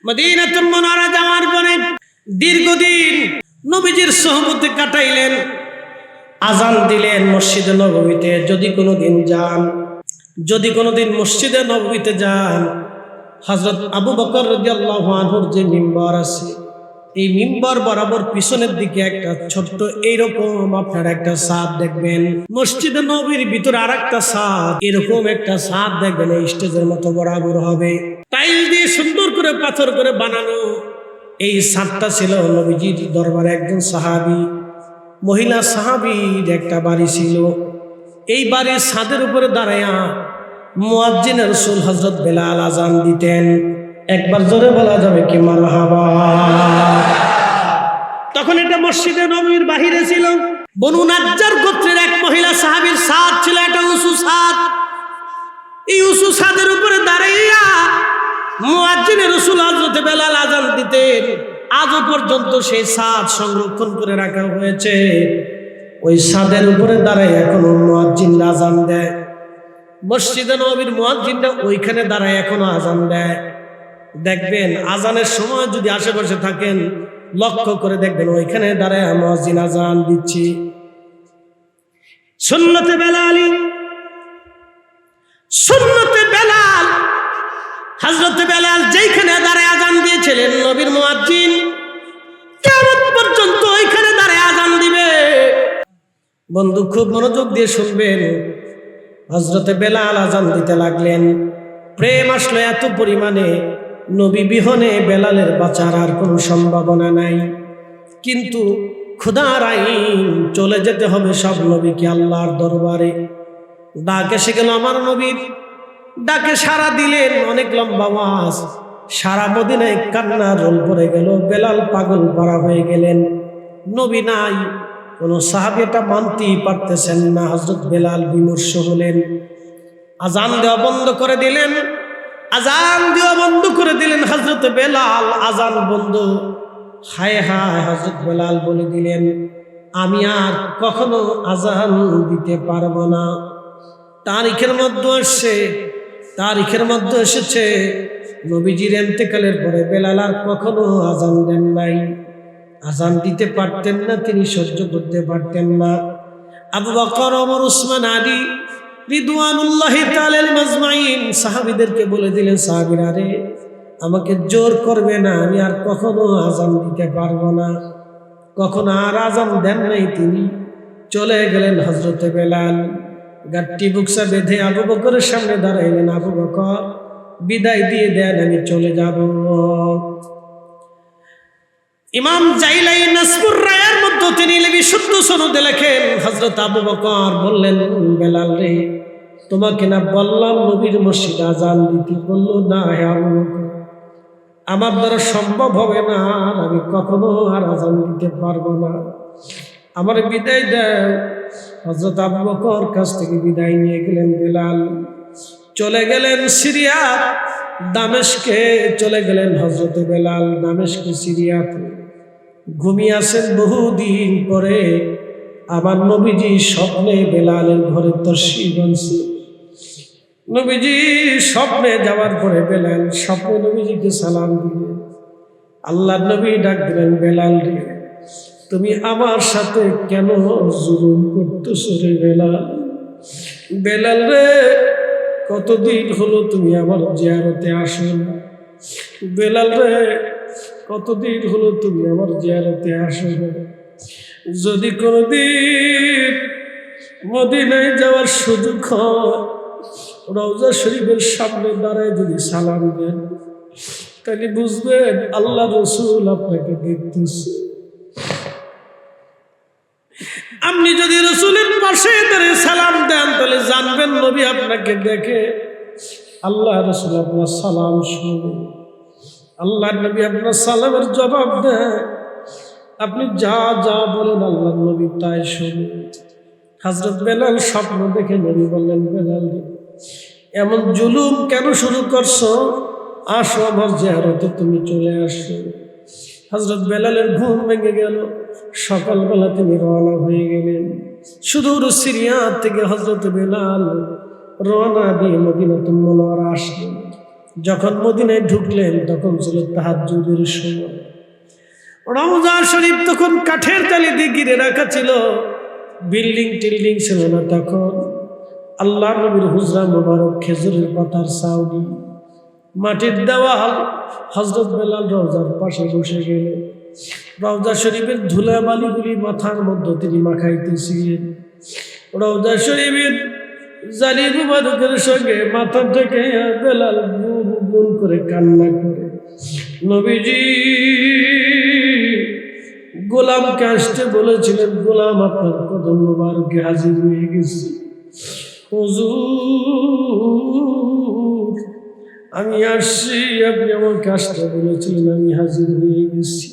মদিনাতুল মুনাওয়ারা যাওয়ার পরে দীর্ঘদিন নবীজির সোহবতে কাটাইলেন। আজান দিলেন মসজিদে নববীতে। যদি কোনোদিন মসজিদে নববীতে যান, হযরত আবু বকর রাদিয়াল্লাহু আনহুর যে মিম্বার আছে, এই মিম্বার বরাবর পিছনের দিকে একটা ছোট্ট এইরকম আপনার একটা ছাদ দেখবেন। মসজিদে নববীর ভিতরে আরেকটা ছাদ, এরকম একটা ছাদ দেখবেন, এই স্টেজের মতো বরাবর হবে, টাইল দিয়ে সুন্দর করে পাথর করে বানানো। এই ছাদটা ছিল নবীজির দরবারে একজন সাহাবী, মহিলা সাহাবীর একটা বাড়ি ছিল। এই বাড়ির ছাদের উপরে দাঁড়ায়া মুয়াজ্জিন রাসূল হযরত বেলাল আজান দিতেন। একবার জোরে বলা যাবে কি মারহাবা? তখন এটা মসজিদে নববীর বাহিরে ছিল। বনু নাজ্জার গোত্রের এক মহিলা সাহাবীর ছাদ ছিল, একটা উঁচু ছাদ। এই উঁচু ছাদের উপরে দাঁড়াইয়া মুয়াজ্জিন রাসূল হযরত বেলাল আজান দিতেন। আজও পর্যন্ত সেই ছাদ সংরক্ষণ করে রাখা হয়েছে। ওই ছাদের উপরে দাঁড়ায় এখনো মুয়াজ্জিন আজান দেয়। মসজিদে নববীর মুয়াজ্জিনরা ওইখানে দাঁড়ায় এখনো আজান দেয়। দেখবেন আজানের সময় যদি আশেপাশে থাকেন, লক্ষ্য করে দেখবেন ওইখানে দাঁড়ায় মুয়াজ্জিন আজান দিচ্ছে। সুন্নতে বেলাল, হযরত বেলাল যেখানে দাঁড়ায় আজান দিয়েছিলেন, নবীর মুয়াজ্জিন কিয়ামত পর্যন্ত ওইখানে দাঁড়ায় আজান দিবে। বন্ধু খুব মনোযোগ দিয়ে শুনবেন। হযরত বেলাল আজান দিতে লাগলেন। প্রেম আসলো এত পরিমাণে, নবী বিহনে বেলালের বাঁচার আর কোনো সম্ভাবনা নাই। কিন্তু খোদার আইন, চলে যেতে হবে সব নবীকে আল্লাহর দরবারে। ডাক এসে গেল আমার নবীর। ডাকে সাড়া দিলেন, অনেক লম্বা ওয়াজ। সারা মদিনায় কান্নার রোল পড়ে গেল। বেলাল পাগল পারা হয়ে গেলেন। নবী নাই, কোনো সাহাবী এটা মানতেই পারতেছেন না। হযরত বেলাল বিমর্ষ হলেন। আজান দেওয়া বন্ধ করে দিলেন। হযরত বেলাল আজান বন্ধ। হায় হায়, হযরত বেলাল বলে দিলেন, আমি আর কখনো আজান দিতে পারবো না। তারিখের মধ্যে এসেছে নবীজির ইন্তেকালের পরে বেলাল আর কখনো আজান দেন নাই। আজান দিতে পারতেন না, তিনি সহ্য করতে পারতেন না। আবু বকর, ওমর, উসমান, আলী রিদওয়ানুল্লাহি তাআলা মাজমাইন সাহাবীদেরকে বলে দিলেন, সাহাবীরা রে, আমাকে জোর করবে না, আমি আর কখনো আজান দিতে পারবো না। কখনো আর আজান দেন নাই তিনি। চলে গেলেন হযরত বেলাল। গাট্টি বুকসা বেঁধে আবু বকরের সামনে দাঁড়াইলেন। আবু বকর, বিদায় দিয়ে দেন, আমি চলে যাব। ইমাম জাইলাই নাসবুর রায়ের মধ্যে তিনি বিশুদ্ধ সনদে লেখেন, হযরত আবু বকর বললেন, বেলাল রে, তোমাকে না বললাম নবীর মসজিদে আজান দিতে? বলল, না হে আবু বকর, আমার দ্বারা সম্ভব হবে না, আর আমি কখনো আর আজান দিতে পারবো না, আমার বিদায় দাও। হযরত আবু বকর কাছ থেকে বিদায় নিয়ে গেলেন বেলাল। চলে গেলেন সিরিয়া, দামেস্কে চলে গেলেন হযরত বেলাল। দামেস্কে, সিরিয়াতে ঘুমিয়ে আছেন। বহুদিন পরে আমার নবীজি স্বপ্নে বেলালের ঘরে তশরিফ আনছে। নবীজি স্বপ্নে যাওয়ার পরে বেলাল স্বপ্নে নবীজিকে সালাম দিলেন। আল্লাহর নবী ডাক দিলেন, বেলাল রে, তুমি আমার সাথে কেন জুলুম করতেছো রে বেলাল? বেলাল রে, কতদিন হলো তুমি আমার জিয়ারতে আসো না? বেলাল রে, কতদিন হলো তুমি আমার জিয়ারতে আসো না? যদি কোনদিন মদিনায় যাওয়ার সুযোগ হয়, রওজা শরীফের সামনে দাঁড়ায় যদি সালাম দেন, তাহলে বুঝবেন আল্লাহ রাসূল আপনাকে দেখতেছে। আপনি যদি রাসূলের পাশে দাঁড়িয়ে সালাম দেন, তাহলে জানবেন নবী আপনাকে দেখে। আল্লাহ রাসূল আপনার সালাম শুনে, আল্লাহ নবী আপনার সালামের জবাব দেয়। আপনি যা যা বলেন আল্লাহ নবী তাই শুনে। হযরত বেলাল স্বপ্ন দেখে নবী বললেন, বেলাল, এমন জুলুম কেন শুরু করছো? আসো আমার জিয়ারতে, তুমি চলে আসো। হযরত বেলালের ঘুম ভেঙে গেল। সকালবেলা তিনি রওনা হয়ে গেলেন। সুদূর সিরিয়া থেকে হযরত বেলাল রওনা দিয়ে মদিনাতুল মুনাওয়ারা আসলেন। যখন মদিনায় ঢুকলেন তখন ছিল তাহাজ্জুদের সময়। রওজা শরীফ তখন কাঠের জালি দিয়ে ঘিরে রাখা ছিল, বিল্ডিং টিল্ডিং ছিল না তখন। আল্লাহ নবীর হুজরা মোবারক খেজুরের পাতার ছাউনি, মাটির দেওয়াল। হযরত বেলাল রওজার পাশে বসে গেলেন। রওজা শরীফের ধুলাবালিগুলি মাথার মধ্যে তিনি মাখাইতেছিলেন। রওজা শরীফের জালি মুবারকের সঙ্গে মাথা থেকে বেলাল গুন গুন করে কান্না করে, নবীজি গোলামকে আসতে বলেছিলেন, গোলাম আপনার কদম মুবারকে হাজির হয়ে গেছি। হুজুর আমি আসছি, আপনি আমাকে আসতে বলেছিলেন, আমি হাজির হয়ে গেছি।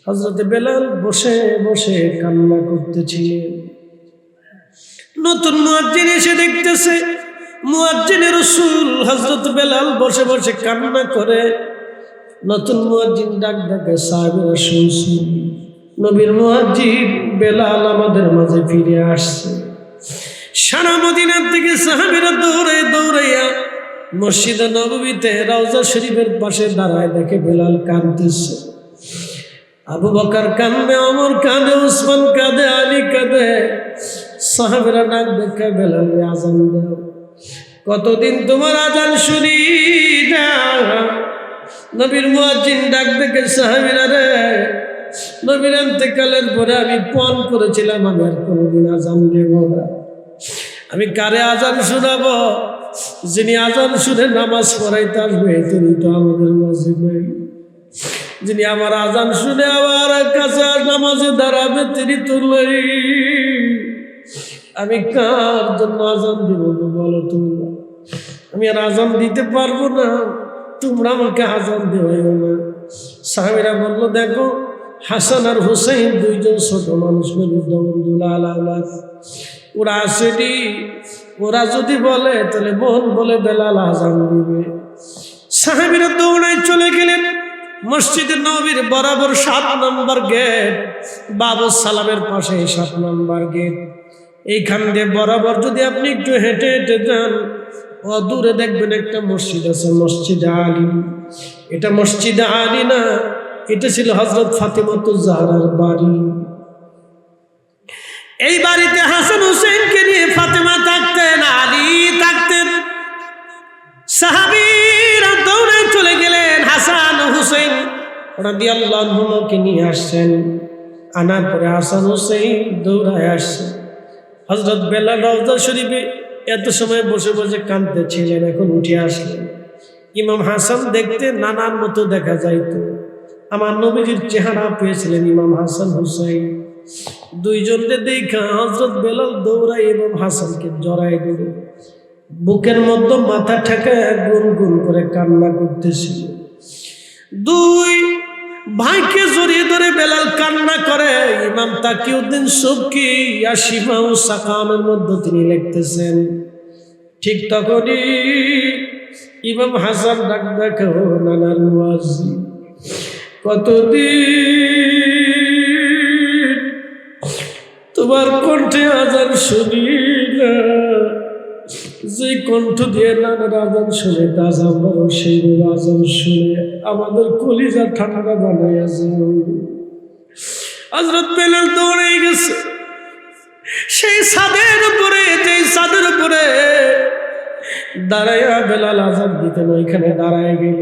হযরত বেলাল বসে বসে কান্না করতেছিলেন। নতুন মুয়াজ্জিন এসে দেখতেছে মুয়াজ্জিনের রাসূল হযরত বেলাল বসে বসে কান্না করে। নতুন মুয়াজ্জিন ডাক ডাকে, সাহাবীরা শুনছি নবীর মুয়াজ্জিন বেলাল আমাদের মাঝে ফিরে আসছে। সারা মদিনা থেকে সাহাবীরা দৌড়ে দৌড়াইয়া মসজিদে নববীতে রওজা শরীফের পাশে দাঁড়ায়, দেখে বেলাল কাঁদতেছে। আবু বকর কাঁদে, ওমর কাঁদে, উসমান কাঁদে, আলী কাঁদে। সাহাবীরা ডাক দেখে, বেলাল আজান দাও, কতদিন তোমার আজান শুনি না। নবীর মুয়াজ্জিন ডাক দেখে, সাহাবীরা রে, নবীর ইন্তেকালের পরে আমি পণ করেছিলাম আমি আর কোনোদিন আজান দেব না। আমি কারে আজান শোনাবো? যিনি আজান শুনে নামাজ পড়াইতে আসবে তিনি তো আমাদের মাঝে নেই। যিনি আমার আজান শুনে আমার কাছে নামাজে দাঁড়াবে তিনি তো নেই। আমি কার জন্য আজান দিব বলো তোমরা? আমি আর আজান দিতে পারবো না, তোমরা আমাকে আজান দেওয়াইও না। সাহাবীরা বলল, দেখো হাসান আর হুসাইন দুইজন ছোট মানুষ, ওরা আসেনি, ওরা যদি বলে তাহলে বোন বলে বেলাল আজান দিবে। সাহাবীরা দৌড়ায় চলে গেলেন মসজিদে নববীর বরাবর ৭ নম্বর গেট, বাবুস সালামের পাশে ৭ নম্বর গেট। এইখান দিয়ে বরাবর যদি আপনি একটু হেঁটে হেঁটে যান, দূরে দেখবেন একটা মসজিদ আছে, মসজিদে আলী। এটা মসজিদে আলী না, এটা ছিল হযরত ফাতেমাতুজ জাহরার বাড়ি। এই বাড়িতে হাসান হুসেনকে নিয়ে ফাতেমা থাকতেন, আলী থাকতেন। সাহাবীরা দৌড়ে চলে গেলেন, হাসান হুসেন রাদিয়াল্লাহু আনহুকে নিয়ে আসছেন। আনার পরে হাসান হুসেন দৌড়ায় আসছেন। হযরত বেলাল রওজা শরীফে এত সময় বসে বসে কাঁদতেছিলেন, এখন উঠে আসলেন। ইমাম হাসান দেখতে নানার মতো দেখা যাইতো। আমার নবীজির চেহারা পেয়েছিলেন ইমাম হাসান হুসাইন। দুইজনকে দেখা হযরত বেলাল দৌড়াই ইমাম হাসানকে জড়াই ধরে বুকের মধ্যে মাথা ঠেকায় গুনগুন করে কান্না করতেছিল। দুই ভাইকে জড়িয়ে ধরে বেলাল কান্না করে। ইমাম তাকিউদ্দিন সুবকি ইয়াশিফা ও সাকামের মধ্যে তিনি লিখতেছেন, ঠিক তখনই ইমাম হাসান ডাক দেখো, নানার মুয়াজ্জিন কতদিন তোমার কণ্ঠে আজান শুনি না, যে কণ্ঠ দিয়ে নানার আজান শুনে তাজ আমরাও সেই আজান শুনে আমাদের কলিজা ঠান্ডা বানাইয়া যাও। হযরত বেলাল দৌড়ে গেছে সেই ছাদের উপরে, যে ছাদের উপরে দাঁড়াইয়া বেলাল আজান দিতেন, ওইখানে দাঁড়ায় গেল।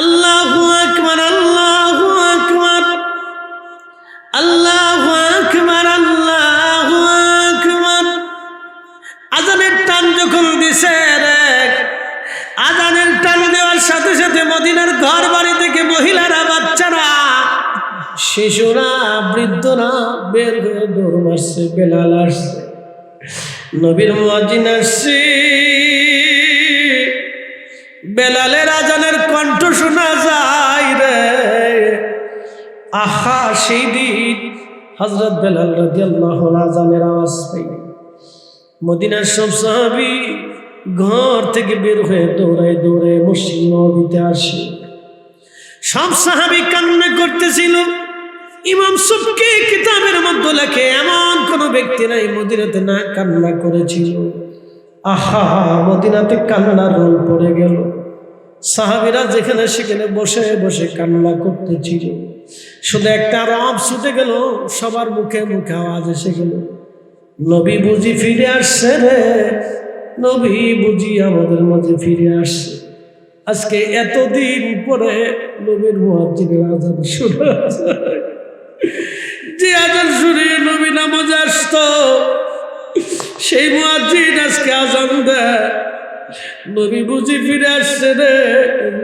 আল্লাহু আকবার, আল্লাহু আকবার, আল্লাহু আকবার, আল্লাহু আকবার। আজানের টান যখন দিছে রে, আজানের টান দেওয়ার সাথে সাথে মদিনার ঘর বাড়ি থেকে মহিলারা, বাচ্চারা, শিশুরা, বৃদ্ধরা বের হয়ে দৌড় মারছে। বেলাল আসছে, নবীর মুয়াজ্জিন আসছে। বেলালের আজানের কণ্ঠ শোনা যায় রে। আহা, সেই দিন হযরত বেলাল রাদিয়াল্লাহু আনহু আজানের আওয়াজ পাই মদিনার সব সাহাবী ঘর থেকে বের হয়ে দৌড়ায় দৌড়ায় মসজিদ নববীতে আসে। সব সাহাবী কান্না করতেছিল। ইমাম সুবকি কিতাবের মধ্যে লেখে, এমন কোন ব্যক্তি নাই মদিনাতে না কান্না করেছিল। আহা, মদিনাতে কান্নার রোল পড়ে গেল। সাহাবীরা যেখানে সেখানে বসে বসে কান্না করতেছিল। শুধু একটা রব ছুটে গেল, সবার মুখে মুখে আওয়াজ এসে গেল, নবী বুঝি ফিরে আসছে রে, নবী বুঝি আমাদের মাঝে ফিরে আসছে। আজকে এতদিন পরে নবীর মুয়াজ্জিনের আযান শুরু হয়েছে। যে আযান শুনিয়ে নবী নামাজে আসতো, সেই মুয়াজ্জিন আজকে আযান দেয়, নবী বুঝি ফিরে আসছে রে,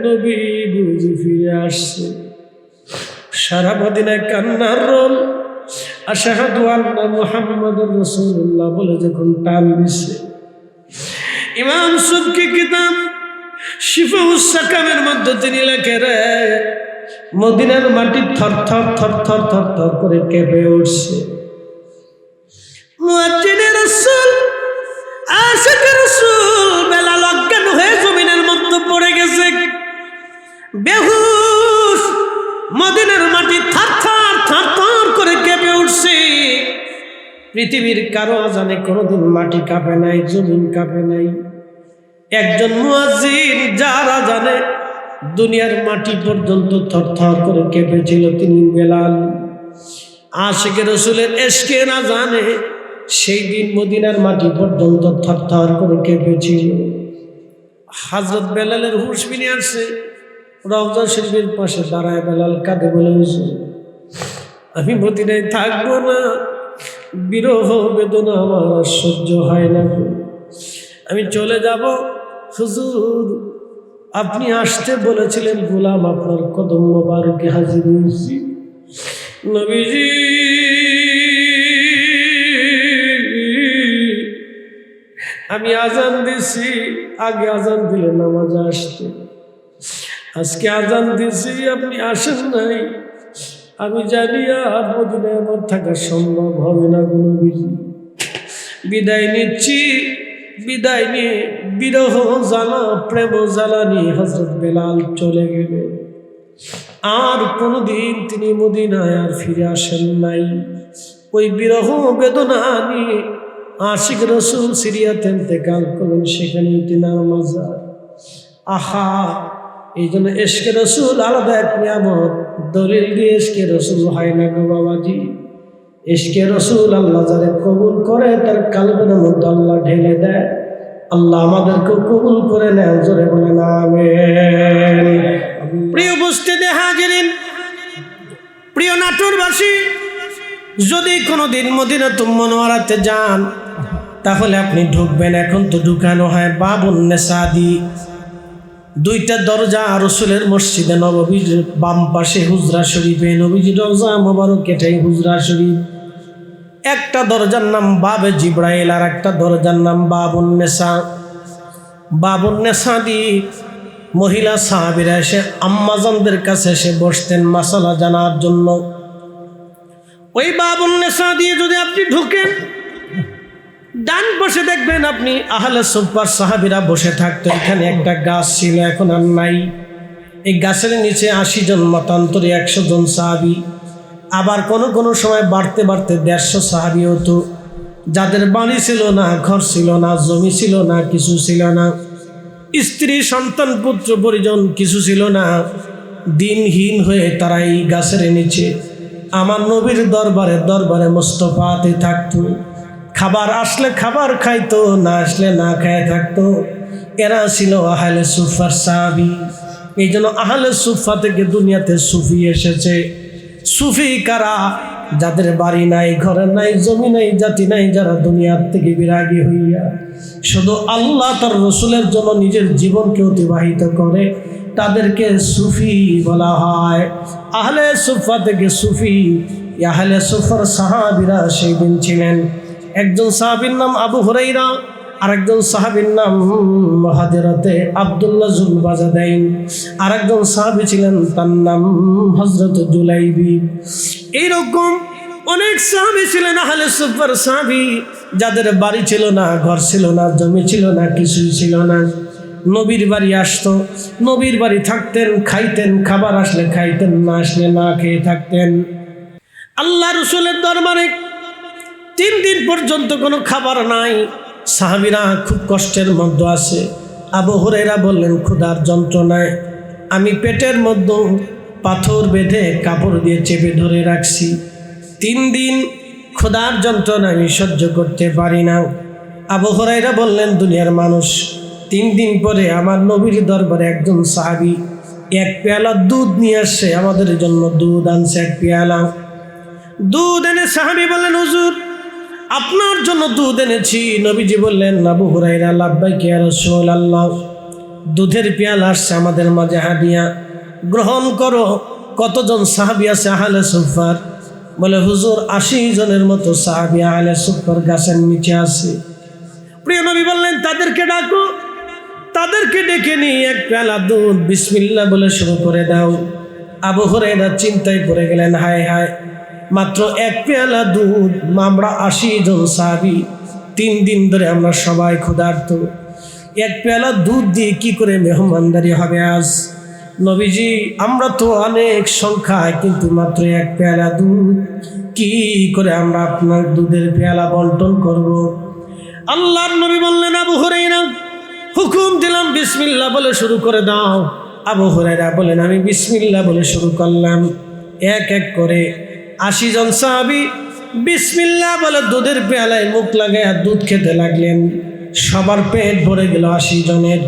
নবী বুঝি ফিরে আসছে। সারা মদিনায় কান্নার রোল। আশহাদু আন্না মুহাম্মাদুর রাসূলুল্লাহ বলে যখন টান দিছে, ইমাম সুবকি কিতাব শিফাউস সাকামের মধ্যে তিনি লেখে রে, মদিনার মাটি থরথর থরথর থরথর করে কেঁপে উঠছে। মুয়াজ্জিনে রাসূল, আশিকে রাসূল বেলাল অজ্ঞান হয়ে জমিনের মধ্যে পড়ে গেছে, বেহুশ। মদিনার মাটি থরথর থরথর করে কেঁপে উঠছে। পৃথিবীর কারো আযানে কোনোদিন মাটি কাঁপে নাই, জমিন কাঁপে নাই। একজন মুয়াজ্জিন যার আযানে দুনিয়ার মাটি পর্যন্ত থরথর করে কেঁপেছিল, তিনি বেলাল। আশিকে রাসূলের ইশকের আযানে সেই দিন মদিনার মাটি পর্যন্ত থরথর করে কেঁপেছিল। হযরত বেলালের হুঁশ ফিরে আসছে। রওজা শরীফের পাশে দাঁড়ায় বেলাল কাঁদে বলে, আমি মদিনায় থাকবো না, বিরহ বেদনা আমার সহ্য হয় না, আমি চলে যাব। হুজুর, আপনি আসতে বলেছিলেন, গোলাম আপনার কদম মোবারকে হাজির হয়েছি। নবীজি, আমি আযান দিছি, আগে আযান দিলে নামাজে আসতে, আজকে আযান দিছি আপনি আসেন নাই, আমি জানি আর মদিনায় আমার থাকা সম্ভব হবে না। নবীজি, বিদায় নিচ্ছি। বিদায় নিয়ে বিরহ জ্বালা, প্রেম জ্বালা নিয়ে হযরত বেলাল চলে গেলেন। আর কোনোদিন তিনি মদিনায় আর ফিরে আসেন নাই। ওই বিরহ বেদনা নিয়ে আশিক রাসূল সিরিয়াতে ইন্তেকাল করলেন, সেখানেই তিনার মাজার। আহা, এই জন্য ইশকে রাসূল আলাদা এক নিয়ামত। দলিল দিয়ে ইশকে রাসূল হয় না গো বাবাজি। ইশকে রাসূল আল্লাহ যারে কবুল করে, তার কলবের মধ্যে আল্লাহ ঢেলে দেয়। আল্লাহ আমাদেরকে কবুল করে নেন, জোরে বলেন আমিন। প্রিয় উপস্থিতি হাজিরিন, প্রিয় নাটোরবাসী, যদি কোনোদিন মদিনাতুল মুনাওয়ারাতে যান, তাহলে আপনি ঢুকবেন। এখন তো ঢুকানো হয় বাবুন নেসাদি, দুইটা দরজা রাসূলের মসজিদে নববীর বাম পাশে হুজরা শরীফে, নবীজির রওজা মোবারক এটাই হুজরা শরীফ। একটা দরজার নাম বাবে জিব্রাইল, আর একটা দরজার নাম বাবুন নেসা। বাবুন নেসাদি মহিলা সাহাবীরা এসে আম্মাজানদের কাছে এসে বসতেন মাসালা জানার জন্য। ওই বাবুন নেসা দিয়ে যদি আপনি ঢুকেন, ডান পাশে দেখবেন আপনি আহলে সুফার সাহাবীরা বসে থাকতো। এখানে একটা গাছ ছিল, এখন আর নাই। এই গাছের নিচে 80 জন, মতান্তরে 100 জন সাহাবী। আবার কোনো কোনো সময় বাড়তে বাড়তে 150 সাহাবী হতো, যাদের বাড়ি ছিল না, ঘর ছিল না, জমি ছিল না, কিছু ছিল না, স্ত্রী সন্তান পুত্র পরিজন কিছু ছিল না। দিনহীন হয়ে তারা এই গাছের নিচে আমার নবীর দরবারে দরবারে মুস্তাফাতে থাকতো। খাবার আসলে খাবার খাইতো, না আসলে না খায় থাকতো। এরা ছিল আহলে সুফার সাহাবী। এই জন্য আহলে সুফা থেকে দুনিয়াতে সুফি এসেছে। সুফি কারা? যাদের বাড়ি নাই, ঘর নাই, জমি নাই, জাতি নাই, যারা দুনিয়ার থেকে বিরাগী হইয়া শুধু আল্লাহ তার রসুলের জন্য নিজের জীবনকে অতিবাহিত করে, তাদেরকে সুফি বলা হয়। আহলে সুফা থেকে সুফি। আহলে সুফার সাহাবীরা সেই দিন ছিলেন। একজন সাহাবীর নাম আবু হুরাইরা, আরেকজন সাহাবীর নাম হযরতে আব্দুল্লাহ যুলবাজাদাইন, আরেকজন সাহাবী ছিলেন তার নাম হযরত জুলাইবি। এইরকম অনেক সাহাবী ছিলেন আহলে সুফার সাহাবী, যাদের বাড়ি ছিল না, ঘর ছিল না, জমি ছিল না, কিছুই ছিল না। নবীর বাড়ি আসতো, নবীর বাড়ি থাকতেন, খাইতেন, খাবার আসলে খাইতেন, না আসলে না খেয়ে থাকতেন। আল্লাহ রসুলের দরবারে 3 দিন পর্যন্ত কোনো খাবার নাই। সাহাবীরা খুব কষ্টের মধ্যে আছে। আবু হুরায়রা বললেন, ক্ষুধার যন্ত্রণায় আমি পেটের মধ্যে পাথর বেঁধে কাপড় দিয়ে চেপে ধরে রাখছি। 3 দিন ক্ষুধার যন্ত্রণা আমি সহ্য করতে পারি না। আবু হুরায়রা বললেন, দুনিয়ার মানুষ, 3 দিন পরে আমার নবীর দরবারে একজন সাহাবী 1 পেয়ালা দুধ নিয়ে আসছে, আমাদের জন্য দুধ আনছে 1 পেয়ালা দুধ এনে সাহাবী বললেন, হুজুর আপনার জন্য দুধ এনেছি। নবীজি বললেন, আবু হুরায়রা, লাব্বাইকা ইয়া রাসূলুল্লাহ, দুধের পেয়ালা আসছে আমাদের মাঝে হাদিয়া, গ্রহণ করো। কতজন সাহাবী আছে আহলে সুফার? বলে, হুজুর 80 জনের মতো সাহাবী আহলে সুফার গাছের নিচে আছে। প্রিয় নবী বললেন, তাদেরকে ডাকো। তাদেরকে ডেকে নিয়ে 1 পেয়ালা দুধ বিসমিল্লাহ বলে শুরু করে দাও। আবু হুরায়রা চিন্তায় পড়ে গেলেন, হায় হায়, মাত্র 1 পেয়ালা দুধ, আমরা 80 জন সাহাবী, 3 দিন ধরে আমরা সবাই ক্ষুধার্ত, 1 পেয়ালা দুধ দিয়ে কি করে মেহমানদারি হবে আজ? নবীজি, আমরা তো অনেক সংখ্যায়, কিন্তু মাত্র 1 পেয়ালা দুধ, কি করে আমরা আপনার দুধের পেয়ালা বন্টন করব? আল্লাহর নবী বললেন, আবু হুরায়রা, হুকুম দিলাম বিসমিল্লাহ বলে শুরু করে দাও। আবু হুরায়রা বলেন, আমি বিসমিল্লাহ বলে শুরু করলাম। 1 এক করে 80 জন সাহাবী বিসমিল্লাহ বলে দুধের পেয়ালায় মুখ লাগায় দুধ খেতে লাগলেন। সবার পেট ভরে গেল 80 জনের।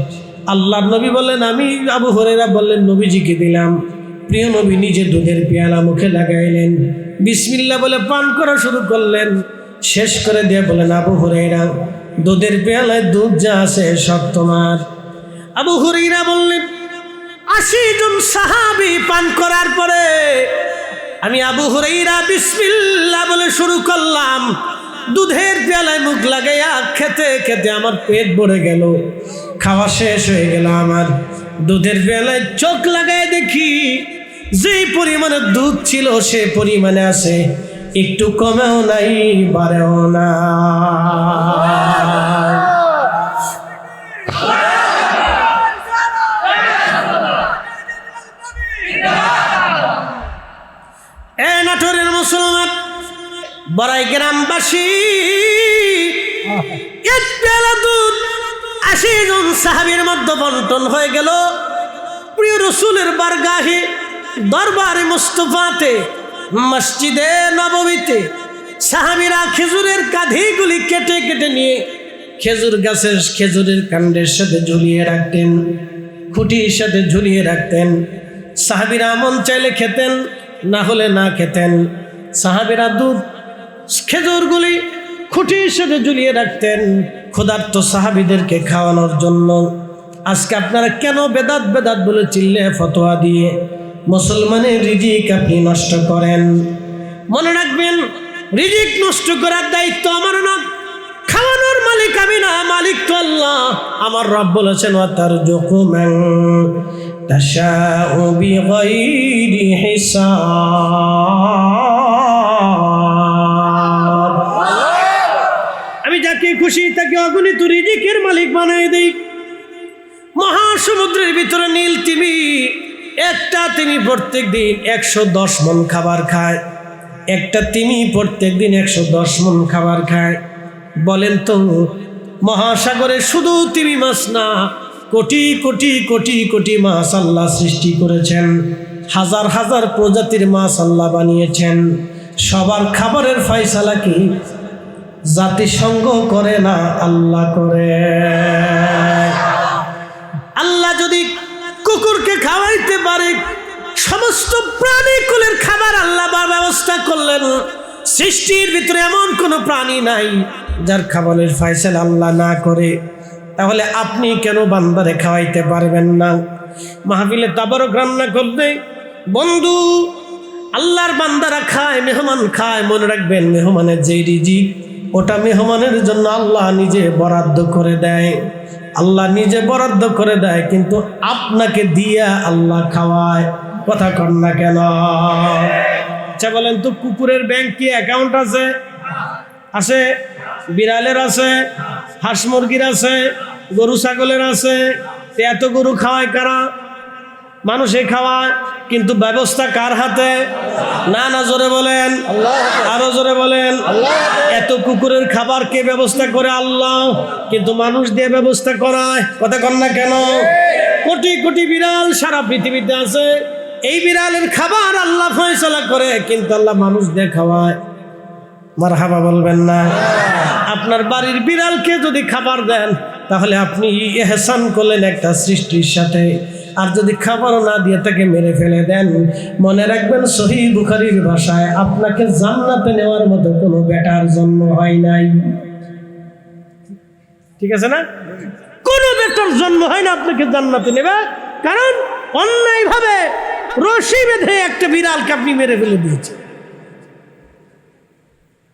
আল্লাহর নবী বললেন, আমি আবু হুরায়রা বললেন, নবীজিকে দিলাম। প্রিয় নবী নিজে দুধের পেয়ালা মুখে লাগাইলেন, বিসমিল্লাহ বলে পান করা শুরু করলেন। শেষ করে দিয়ে বলেন, আবু হুরায়রা, দুধের পেয়ালায় দুধ যা আছে সব তোমার। আবু হুরায়রা বললেন, 80 জন সাহাবী পান করার পরে আমি আবু হুরায়রা বিসমিল্লাহ বলে শুরু করলাম। দুধের পেয়ালায় মুখ লাগাইয়া খেতে খেতে আমার পেট ভরে গেল, খাওয়া শেষ হয়ে গেল আমার। দুধের পেয়ালায় চোখ লাগাই দেখি যে পরিমাণে দুধ ছিল সে পরিমাণে আছে, একটু কমেও নাই, বাড়েও না। এ নাটোরের মুসলমান, বড়াই গ্রামবাসী, 1 পেয়ালা দুধ 80 জন সাহাবীর মধ্যে বন্টন হয়ে গেল। প্রিয় রসুলের বারগাহে, দরবারে মুস্তফাতে, মসজিদে নববীতে সাহাবীরা খেজুরের কাঁধিগুলি কেটে কেটে নিয়ে খেজুর গাছের খেজুরের কাণ্ডের সাথে ঝুলিয়ে রাখতেন, খুঁটির সাথে ঝুলিয়ে রাখতেন। সাহাবীরা মন চাইলে খেতেন, না হলে না খেতেন। সাহাবীরা দুধ খেজুরগুলি খুঁটির সাথে ঝুলিয়ে রাখতেন ক্ষুধার্ত সাহাবীদেরকে খাওয়ানোর জন্য। আজকে আপনারা কেন বেদাত বেদাত বলে চিল্লে ফতোয়া দিয়ে মুসলমানের রিজিক আপনি নষ্ট করেন? মনে রাখবেন, রিজিক নষ্ট করার দায়িত্ব আমার না, খাওয়ানোর মালিক আমি না, মালিক তো আল্লাহ। আমার রব বলেছেন, ওয়াতারযুকু মান তাশাউ বিগাইরি হিসাব। আমি যাকে খুশি তাকে অগণিত রিজিকের মালিক বানিয়ে দেই। মহাসমুদ্রের ভিতরে নীল তিমি, একটা তিমি প্রত্যেক দিন 110 মণ খাবার খায়। একটা তিমি প্রত্যেক দিন 110 মণ খাবার খায়। বলেন তো, মহাসাগরে শুধু তিমি মাছ না, কোটি কোটি কোটি কোটি মাছ আল্লাহ সৃষ্টি করেছেন। হাজার হাজার প্রজাতির মাছ আল্লাহ বানিয়েছেন। সবার খাবারের ফয়সালা কি জাতিসংঘ করে না, আল্লাহ করে। আল্লাহ যদি কুকুরকে খাওয়াইতে পারে, সমস্ত প্রাণীকুলের খাবার আল্লাহ ব্যবস্থা করলেন। সৃষ্টির ভিতরে এমন কোনো প্রাণী নাই যার খাবারের ফয়সালা আল্লাহ না করে। তাহলে আপনি কেন বান্দারে খাওয়াইতে পারবেন না? মাহফিলে তাবারক রান্না করবে বন্ধু, আল্লাহর বান্দারা খায়, মেহমান খায়। মনে রাখবেন, মেহমানের যে রিজিক, ওটা মেহমানের জন্য আল্লাহ নিজে বরাদ্দ করে দেয়। আল্লাহ নিজে বরাদ্দ করে দেয়, কিন্তু আপনাকে দিয়া আল্লাহ খাওয়ায়। কথা কন না কেন? আচ্ছা বলেন তো, কুকুরের ব্যাংক কি অ্যাকাউন্ট আছে? আছে। বিড়ালের আছে, হাঁস মুরগির আছে, গরু ছাগলের আছে। এত গরু খাওয়ায় কারা? মানুষে খাওয়ায়, কিন্তু ব্যবস্থা কার হাতে? না না, জোরে বলেন, আরো জোরে বলেন। এত কুকুরের খাবার কে ব্যবস্থা করে? আল্লাহ। কিন্তু মানুষ দিয়ে ব্যবস্থা করায়, কথা কন না কেন? কোটি কোটি বিড়াল সারা পৃথিবীতে আছে, এই বিড়ালের খাবার আল্লাহ ফয়সালা করে, কিন্তু আল্লাহ মানুষ দিয়ে খাওয়ায়। মারহাবা বলবেন না? আপনার বাড়ির বিড়ালকে যদি খাবার দেন, তাহলে আপনি ইহসান করলেন একটা সৃষ্টির সাথে। আর যদি খাবারও না দিয়ে তাকে মেরে ফেলে দেন, মনে রাখবেন সহিহ বুখারীর ভাষায়, আপনাকে জান্নাতে নেওয়ার মতো কোনো বেটার জন্ম হয় নাই। ঠিক আছে না? কোনো বেটার জন্ম হয় না আপনাকে জান্নাতে নেবে, কারণ অন্যায়ভাবে রশি বেঁধে একটা বিড়ালকে আপনি মেরে ফেলে দিয়েছেন।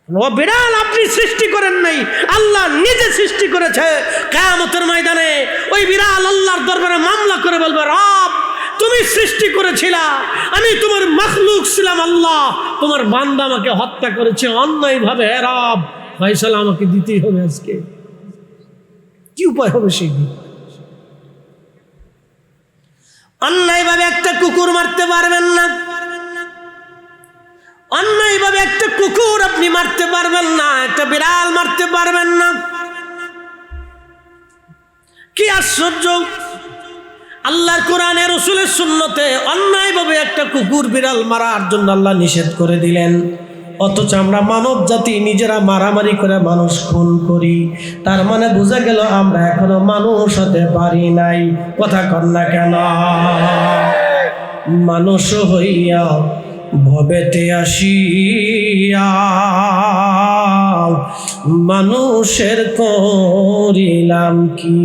ও বিড়াল আপনি সৃষ্টি করেন নাই, আল্লাহ নিজে সৃষ্টি করেছে। কিয়ামতের ময়দানে ওই বিড়াল আল্লাহর দরবারে মামলা করে বলবে, রব তুমি সৃষ্টি করেছিলা, আমি তোমার মাখলুক ছিলাম, আল্লাহ তোমার বান্দা আমাকে হত্যা করেছে অন্যায়ভাবে, রব ফয়সালা আমাকে দিতেই হবে আজকে। কি উপায় হবে সেই দিন? অন্যায়ভাবে একটা কুকুর মারতে পারবেন না, অন্যায়ভাবে একটা কুকুর আপনি মারতে পারবেন না, একটা বিড়াল মারতে পারবেন না। কি আশ্চর্য! আল্লাহর কোরআনে, রাসূলের সুন্নতে অন্যায়ভাবে একটা কুকুর বিড়াল মারার জন্য আল্লাহ নিষেধ করে দিলেন, অথচ আমরা মানব জাতি নিজেরা মারামারি করে মানুষ খুন করি। তার মানে বোঝা গেল আমরা এখনো মানুষ হতে পারি নাই। কথা কন না কেন? মানুষ হইয়া ভবেতে আসিয়া মানুষের করিলাম কি?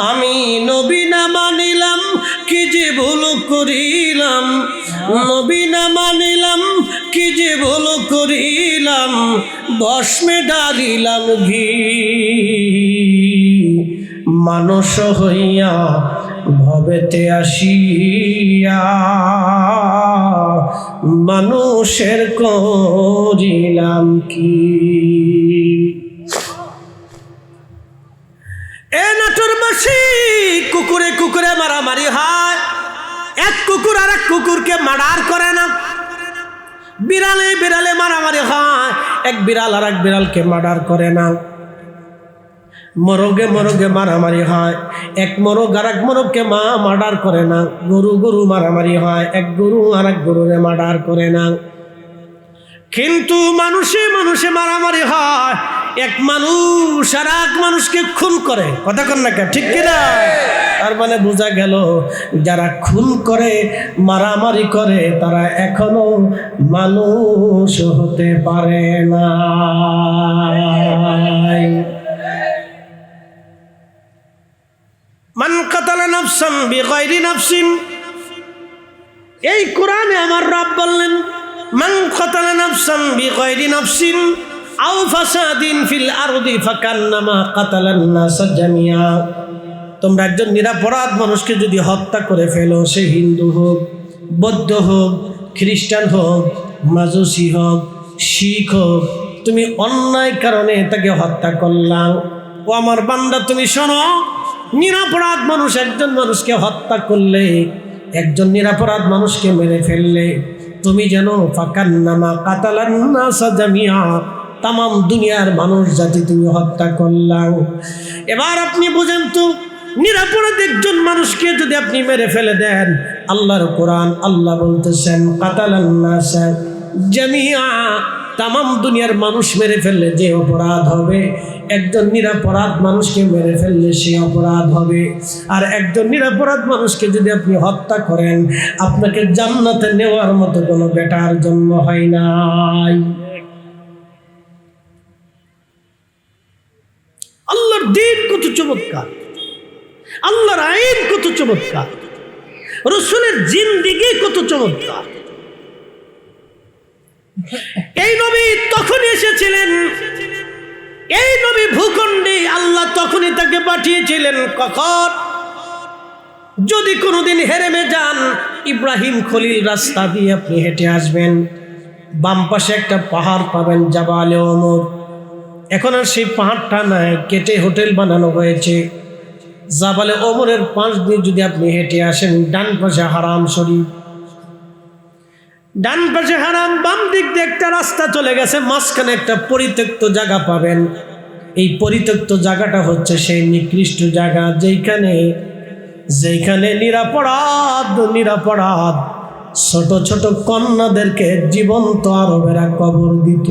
আমি নবী না মানিলাম, কি যে ভুল করিলাম, নবী না মানিলাম, কি যে ভুল করিলাম, ভস্মে ডালিলাম ঘি। মানুষ হইয়া ভবেতে আসিয়া মানুষের করিলাম কি? এ নাটোরবাসী, কুকুরে কুকুরে মারামারি হয়, এক কুকুর আর এক কুকুরকে মার্ডার করে না। বিড়ালে বিড়ালে মারামারি হয়, এক বিড়াল আর এক বিড়ালকে মার্ডার করে না। মরগে মরগে মারামারি হয়, এক মরগ আর এক মরগকে মার্ডার করে না। গরু গরু মারামারি হয়, এক গরু আর এক গরুরে মার্ডার করে না। কিন্তু মানুষে মানুষে মারামারি হয়, এক মানুষ আর এক মানুষকে খুন করে। কথা কন না, ঠিক কিনা? তার মানে বোঝা গেল যারা খুন করে, মারামারি করে, তারা এখনো মানুষ হতে পারে না। মান কাতালা নাফসান বিগাইরি নাফসিন, এই কোরআনে আমার রব বললেন, মান কাতালা নাফসান বিগাইরি নাফসিন আও ফাসাদিন ফিল আরদি ফাকান্নামা কাতালান নাস জামিয়া। তোমরা একজন নিরপরাধ মানুষকে যদি হত্যা করে ফেলো, সে হিন্দু হোক, বৌদ্ধ হোক, খ্রিস্টান হোক, মাজুসি হোক, শিখ হোক, তুমি অন্যায় কারণে তাকে হত্যা করলাম। ও আমার বান্দা, তুমি শোনো, নিরপরাধ মানুষ একজন মানুষকে হত্যা করলে, একজন নিরপরাধ মানুষকে মেরে ফেললে, তুমি যেন ফাকান্নামা কাতালান নাস জামিয়া, তামাম দুনিয়ার মানুষ জাতি তুমি হত্যা করলাম। এবার আপনি বুঝেন তো, নিরপরাধ একজন মানুষকে যদি আপনি মেরে ফেলে দেন, আল্লাহর কোরআন আল্লাহ বলতেছেন কাতালান নাস জামিয়া, তামাম দুনিয়ার মানুষ মেরে ফেললে যে অপরাধ হবে, একজন নিরপরাধ মানুষকে মেরে ফেললে সে অপরাধ হবে। আর একজন নিরপরাধ মানুষকে যদি আপনি হত্যা করেন, আপনাকে জান্নাতে নেওয়ার মতো কোনো বেটার জন্ম হয় নাই। আল্লাহর দিন কত চমৎকার, আল্লাহর আইন কত চমৎকার, রাসূলের জিন্দেগি কত চমৎকার। এই নবী তখন এসেছিলেন, এই নবী ভূখণ্ডে আল্লাহ তখনই তাকে পাঠিয়েছিলেন। কখন? যদি কোনোদিন হেরেমে যান, ইব্রাহিম খলিল রাস্তা দিয়ে আপনি হেঁটে আসবেন, বাম পাশে একটা পাহাড় পাবেন, জাবালে ওমর। এখন আর সেই পাহাড়টা নাই, কেটে হোটেল বানানো হয়েছে। জাবালে ওমরের পাশ দিয়ে যদি আপনি হেঁটে আসেন, ডান পাশে হারাম শরীফ, ডান পাশে হারাম, বাম দিক দিয়ে একটা রাস্তা চলে গেছে, মাঝখানে একটা পরিত্যক্ত জায়গা পাবেন। এই পরিত্যক্ত জায়গাটা হচ্ছে সেই নিকৃষ্ট জায়গা যেখানে নিরাপরাধ ছোট ছোট কন্যাদেরকে জীবন্ত আরবেরা কবর দিত।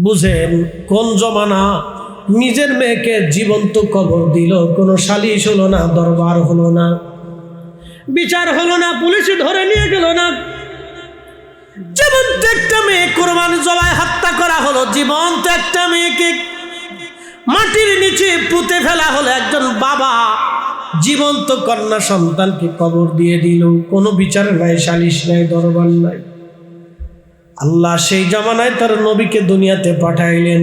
বুঝেন কোন জমানা, নিজের মেয়েকে জীবন্ত কবর দিল, কোনো সালিশ হলো না, দরবার হলো না, বিচার হলো না, পুলিশে ধরে নিয়ে গেল না, জীবন্ত একটা মেয়ে কোরবানি জবাই হত্যা করা হলো, জীবন্ত একটা মেয়েকে মাটির নিচে পুঁতে ফেলা হলো। একজন বাবা জীবন্ত কন্যা সন্তানকে কবর দিয়ে দিল, কোনো বিচার নাই, সালিশ নাই, দরবার নাই। আল্লাহ সেই জামানায় তার নবীকে দুনিয়াতে পাঠাইলেন।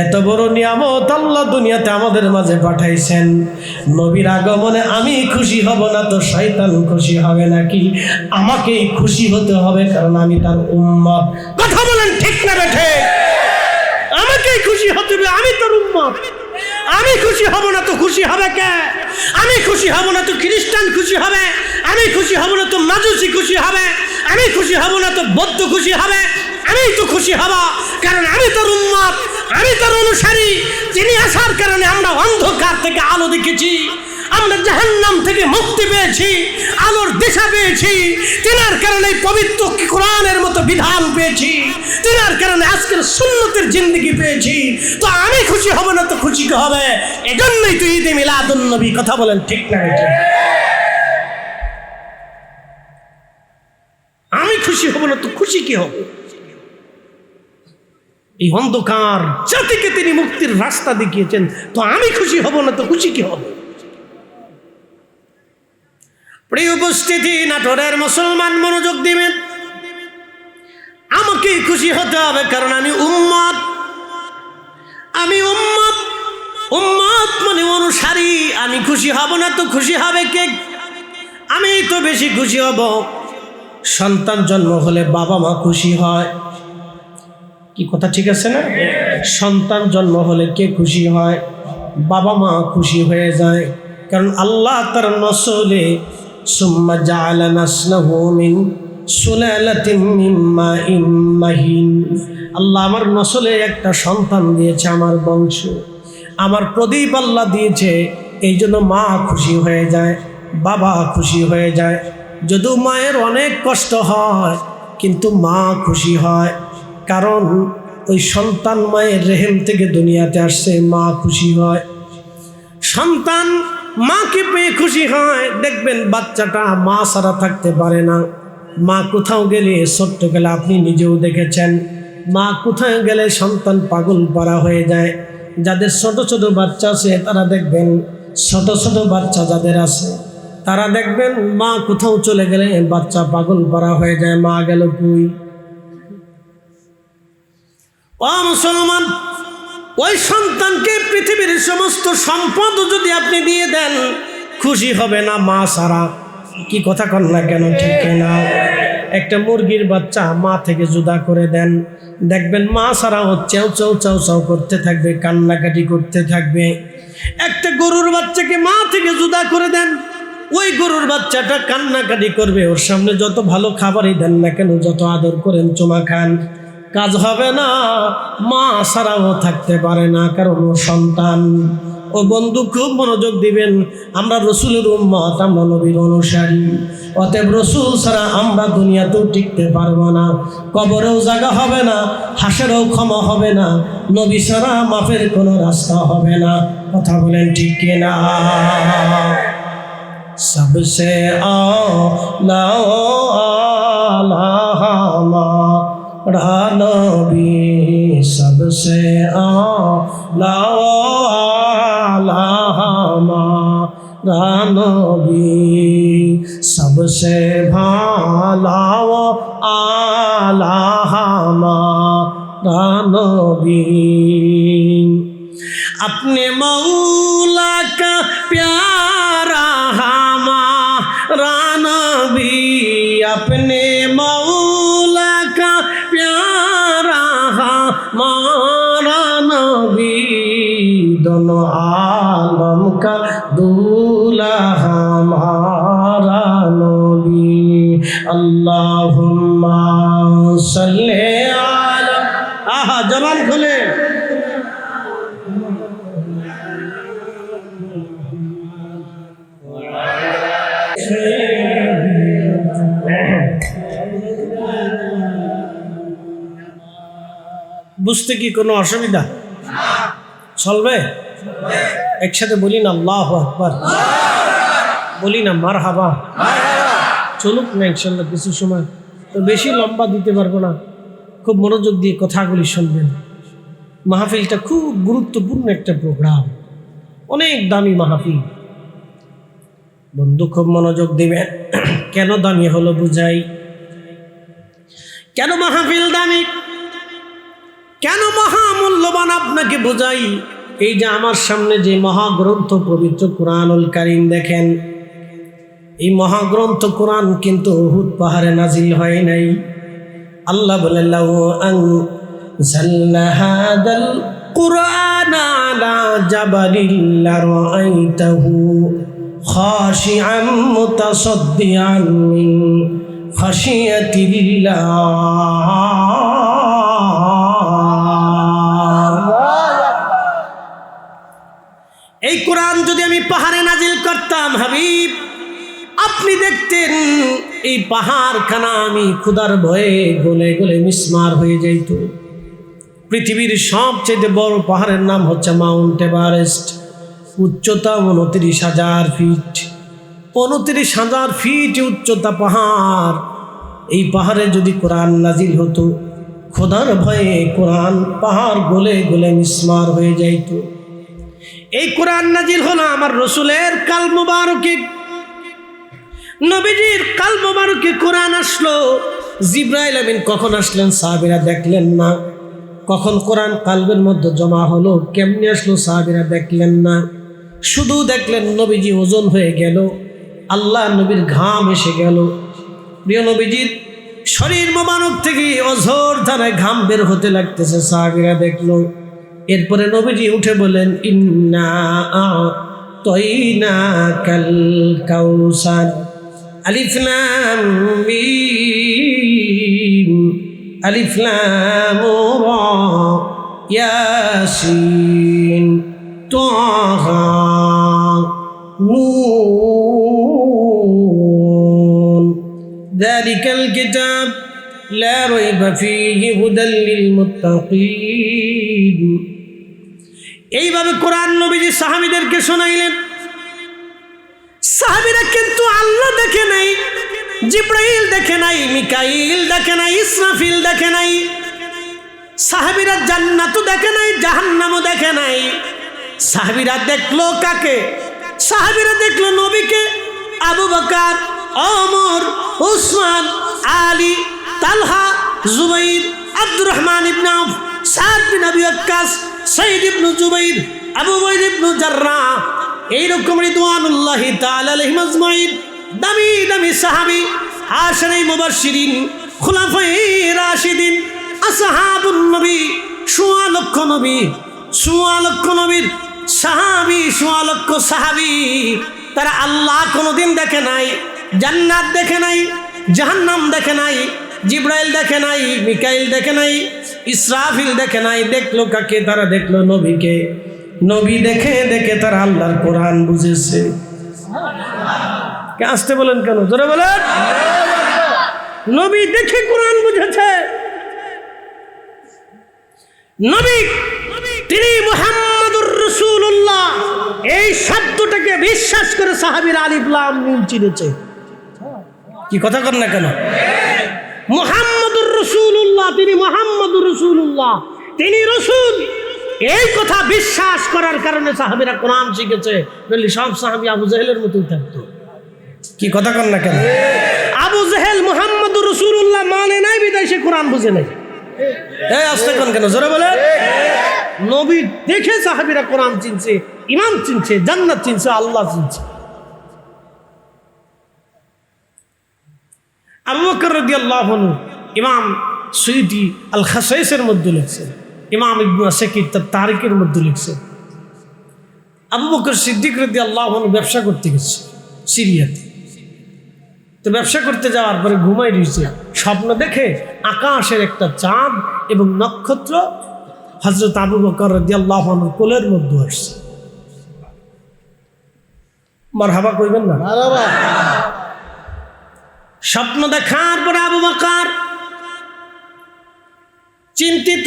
এত বড় নিয়ামত আল্লাহ দুনিয়াতে আমাদের মাঝে পাঠাইছেন। নবীর আগমনে আমি খুশি হব না তো শয়তান খুশি হবে নাকি? আমাকেই খুশি হতে হবে, কারণ আমি তার উম্মত। কথা বলেন ঠিক না বেঠে? আমাকেই খুশি হতে হবে, আমি তার উম্মত। আমি খুশি হব না তো খুশি হবে কে? আমি খুশি হব না তো খ্রিস্টান খুশি হবে, আমি খুশি হব না তো মাজুসি খুশি হবে, আমি খুশি হব না তো বৌদ্ধ খুশি হবে। আমি তো খুশি হব, কারণ আমি তার উম্মত, আমি তার অনুসারী। তিনি আসার কারণে আমরা অন্ধকার থেকে আলো দেখেছি, আমরা জাহান্নাম থেকে মুক্তি পেয়েছি, আলোর দিশা পেয়েছি। তিনার কারণে পবিত্র কোরআনের মতো বিধান পেয়েছি, তিনার কারণে আজকের সুন্নতের জিন্দেগি পেয়েছি। তো আমি খুশি হব না তো খুশি কে হবে? এজন্যই তো ঈদে মিলাদুন নবী। কথা বলেন ঠিক না? আমি খুশি হব না তো খুশি কি হবে? এই অন্ধকার জাতিকে তিনি মুক্তির রাস্তা দেখিয়েছেন, তো আমি খুশি হব না তো খুশি কি হবে? প্রিয় উপস্থিতি, নাটোরের মুসলমান মনোযোগ দিবেন। আমাকে খুশি হতে হবে, কারণ আমি উম্মত। আমি উম্মত, উম্মত মানে অনুসারী। আমি খুশি হব না তো খুশি হবে কে? আমি তো বেশি খুশি হব। সন্তান জন্ম হলে বাবা মা খুশি হয়, কি কথা ঠিক আছে না? সন্তান জন্ম হলে কে খুশি হয়? বাবা মা খুশি হয়ে যায়, কারণ আল্লাহ তার নসলে সুম্মা জাআলা নাসলাহু মিন সুলালাতিন মিন মাইন মাহিন। আল্লাহ আমার নসলে একটা সন্তান দিয়েছে, আমার বংশ, আমার প্রদীপ আল্লাহ দিয়েছে। এই জন্য মা খুশি হয়ে যায়, বাবা খুশি হয়ে যায়। যদিও মায়ের অনেক কষ্ট হয়, কিন্তু মা খুশি হয়, কারণ ওই সন্তান মায়ের রেহেম থেকে দুনিয়াতে আসছে, মা খুশি হয়। সন্তান মাকে পেয়ে খুশি হয়। দেখবেন বাচ্চাটা মা ছাড়া থাকতে পারে না। মা কোথাও গেলে, ছোট্ট গেলে আপনি নিজেও দেখেছেন, মা কোথাও গেলে সন্তান পাগল পারা হয়ে যায়। যাদের ছোট ছোট বাচ্চা আছে তারা দেখবেন, ছোট ছোট বাচ্চা যাদের আছে তারা দেখবেন মা কোথাও চলে গেলে বাচ্চা পাগল পারা হয়ে যায়, মা গেল কই? ও মুসলমান, ওই সন্তানকে পৃথিবীর সমস্ত সম্পদ যদি আপনি দিয়ে দেন, খুশি হবে না মা ছাড়া। কি কথা কন না কেন? ঠিক না? একটা মুরগির বাচ্চা মা থেকে জুদা করে দেন, দেখবেন মা ছাড়া ও চাও চাও চাও চাও করতে থাকবে, কান্নাকাটি করতে থাকবে। একটা গরুর বাচ্চাকে মা থেকে জুদা করে দেন, ওই গরুর বাচ্চাটা কান্নাকাটি করবে। ওর সামনে যত ভালো খাবারই দেন না কেন, যত আদর করেন, চুমা খান, কাজ হবে না। মা ছাড়াও থাকতে পারে না, কারণ ও সন্তান। ও বন্ধু, খুব মনোযোগ দিবেন। আমরা রসুলের উম্মত, আমরা নবীর অনুসারী। অতএব রসুল ছাড়া আমরা দুনিয়াতেও টিকতে পারবো না, কবরেও জায়গা হবে না, হাসেরও ক্ষমা হবে না, নবী ছাড়া মাফের কোনো রাস্তা হবে না। কথা বলেন ঠিক কিনা? सबसे आला हमारा नबी, सबसे आला हमारा नबी, सबसे भाला आला हमारा नबी। अपने मौला का प्यारा हमारा नबी, अपने मौला का प्यारा हमारा नबी, दोनों आलम আল্লাহুম্মা সাল্লি আলা, আহা জবান খুলে বুঝতে কি কোনো অসুবিধা চলবে? একসাথে বলি না আল্লাহু আকবার, বলি না মারহাবা, চলুক না ইনশাল্লাহ কিছু সময়। তো বেশি লম্বা দিতে পারবো না, খুব মনোযোগ দিয়ে কথাগুলি শুনবেন। মাহফিলটা খুব গুরুত্বপূর্ণ একটা প্রোগ্রাম, অনেক দামি মাহফিল। বন্ধু খুব মনোযোগ দিবেন। কেন দামি হলো বুঝাই। কেন মাহফিল দামি, কেন মহামূল্যবান আপনাকে বোঝাই। এই যে আমার সামনে যে মহাগ্রন্থ পবিত্র কুরআনুল কারীম দেখেন, এই মহাগ্রন্থ কোরআন কিন্তু উহুদ পাহাড়ে নাজিল হয় নাই। আল্লাহ বলে লাউ আনজালনা হাদাল কুরআনা আলা জাবালিন লারাআইতাহু খাশিআম মুতাসাদ্দিআন মিন খাশিয়াতিল্লাহ। এই কোরআন যদি আমি পাহাড়ে নাজিল করতাম হাবিব, আপনি দেখতেন এই পাহাড়খানা আমি ক্ষুধার ভয়ে গলে গলে মিসমার হয়ে যাইত। পৃথিবীর সবচেয়ে বড় পাহাড়ের নাম হচ্ছে মাউন্ট এভারেস্ট, উচ্চতা 29,000 ফিট। 29,000 ফিট উচ্চতা পাহাড়। এই পাহাড়ে যদি কোরআন নাজিল হতো, ক্ষুধার ভয়ে কোরআন পাহাড় গলে গলে মিসমার হয়ে যাইত। এই কোরআন নাজিল হলো আমার রসুলের কাল মুবারকে, নবীজির কাল মুবারকে কোরআন আসলো। জিবরাইল আমিন কখন আসলেন সাহাবীরা দেখলেন না, কখন কোরআন কালবের মধ্যে জমা হলো কেমনে আসলো সাহাবীরা দেখলেন না। শুধু দেখলেন নবীজি ওজন হয়ে গেল, আল্লাহ নবীর ঘাম এসে গেল। প্রিয় নবীজির শরীর মোবারক থেকে অঝোর ধারায় ঘাম বের হতে লাগতেছে, সাহাবীরা দেখলো। এরপরে নবীজি উঠে বলেন ইন্না আ'তাইনাকাল কাউসার, আলিফ লাম মিম, আলিফ লাম রা, ইয়াসিন, তাহা, নুন, যালিকাল কিতাব লা রাইবা ফীহি হুদাল লিল মুত্তাকিন। এইভাবে কোরআন নবীজি সাহাবীদেরকে শোনাইলেন। সাহাবীরা কিন্তু আল্লাহ দেখে নাই, জিবরাইল দেখে নাই, মিকাইল দেখে নাই, ইসরাফিল দেখে নাই। সাহাবীরা জান্নাতও দেখে নাই, জাহান্নামও দেখে নাই। সাহাবীরা দেখলো কাকে? সাহাবীরা দেখলো নবীকে। আবু বকর, ওমর, উসমান, আলী, তালহা, জুবাইর, আব্দুর রহমান ইবনে আউফ, সাদ বিন আবি ওয়াক্কাস, সাইদ ইবনে জুবাইর, আবু উবাইদা ইবনে জাররাহ, এইরকম রিদওয়ানুল্লাহি তাআলা আলাইহিম আজমাইন দামি দামি সাহাবী, আশারায়ে মুবাশশিরিন, খুলাফায়ে রাশিদিন, আসহাবুন নবী, সোয়া লক্ষ নবী, সোয়া লক্ষ নবীর সাহাবী, সোয়া লক্ষ সাহাবী। তারা আল্লাহ কোনোদিন দেখে নাই, জান্নাত দেখে নাই, জাহান্নাম দেখে নাই, জিবরাইল দেখে নাই, মিকাইল দেখে নাই, ইসরাফিল দেখে নাই। দেখলো কাকে? তারা দেখলো নবীকে। নবী দেখে দেখে তারা আল্লাহর কোরআন বুঝেছে। আসতে বলেন কেন? জোরে বলেন। নবী দেখে কোরআন বুঝেছে। নবী তিনি মুহাম্মাদুর রাসূলুল্লাহ এই শব্দটাকে বিশ্বাস করে সাহাবীরা আলিফ লাম মিম চিনেছে। কি কথা কর না কেন? মুহাম্মাদুর রাসূলুল্লাহ, তিনি মুহাম্মাদুর রাসূলুল্লাহ, তিনি রাসূল, এই কথা বিশ্বাস করার কারণে সাহাবীরা কোরআন শিখেছে। বললি সব সাহাবী আবু জেহেলের মতোই থাকতো। কি কথা কর না কেন? আবু জেহেল মুহাম্মাদুর রাসূলুল্লাহ মানে নাই বিদায় সে কোরআন বুঝে নাই। এই আসতে কোন কেন? জোরে বলে। নবী দেখে সাহাবীরা কোরআন চিনছে, ইমান চিনছে, জান্নাত চিনছে, আল্লাহ চিনছে। আবু বকর রাদিয়াল্লাহু আনহু ইমাম সুয়ুতি আল খাসাইসের মধ্যে লিখছেন, ইমাম ইবনে আসাকির তার তারিখের মধ্যে লিখছেন, আবু বকর সিদ্দিক রাদিয়াল্লাহু আনহু ব্যবসা করতে গেছে সিরিয়াতে। তো তো ব্যবসা করতে যাওয়ার পরে ঘুমাই রয়েছে, স্বপ্ন দেখে আকাশের একটা চাঁদ এবং নক্ষত্র হযরত আবু বকর রাদিয়াল্লাহু আনহু কোলের মধ্যে আসছে। মারহাবা কইবেন না? মারহাবা। স্বপ্ন দেখার পর আবু বকর চিন্তিত,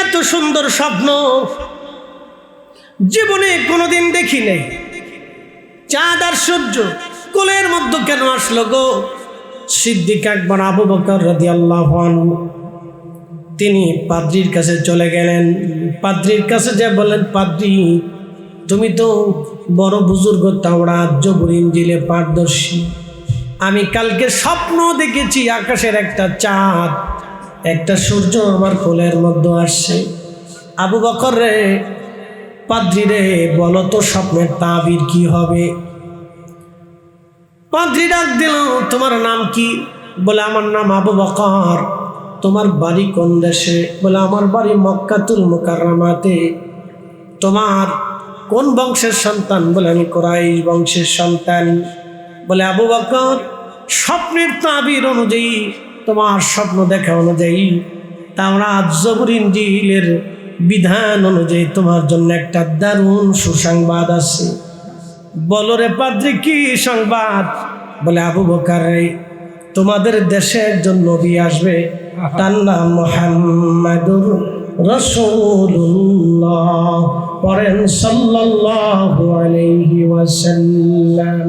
এত সুন্দর স্বপ্ন জীবনে কোনোদিন দেখি নাই, চাঁদ আর সূর্য কোলের মধ্যে কেন আসলো গো? সিদ্দিক আকবর আবু বকর রাদিয়াল্লাহু আনহু তিনি পাদ্রীর কাছে চলে গেলেন। পাদ্রীর কাছে যে বলেন, পাদ্রী তুমি তো বড় বুজুর্গ, তাওরাত জবুর ইনজিলে পারদর্শী, আমি কালকে স্বপ্ন দেখেছি আকাশের একটা চাঁদ একটা সূর্য আমার কোলের মধ্যে আসছে। আবু বকর রে, পাদ্রী রে, বলো তো স্বপ্নের তাবির কি হবে? পাদ্রী ডাক দিল, তোমার নাম কি? বলে আমার নাম আবু বকর। তোমার বাড়ি কোন দেশে? বলে আমার বাড়ি মক্কাতুল মুকাররমাতে। তোমার কোন বংশের সন্তান? বলে আমি কুরাইশ বংশের সন্তান। বলে আবু বকর, স্বপ্নের তাবির অনুযায়ী, তোমার স্বপ্ন দেখা অনুযায়ী, তাওরাত জবুর ইনজিলের বিধান অনুযায়ী তোমার জন্য একটা দারুণ সুসংবাদ আছে। বলো রে পাদ্রী, কি সংবাদ? বলে আবু বকর রে, তোমাদের দেশে একজন নবী আসবে, তার নাম মুহাম্মাদুর রাসূলুল্লাহ, পড়েন সাল্লাল্লাহু আলাইহি ওয়াসাল্লাম।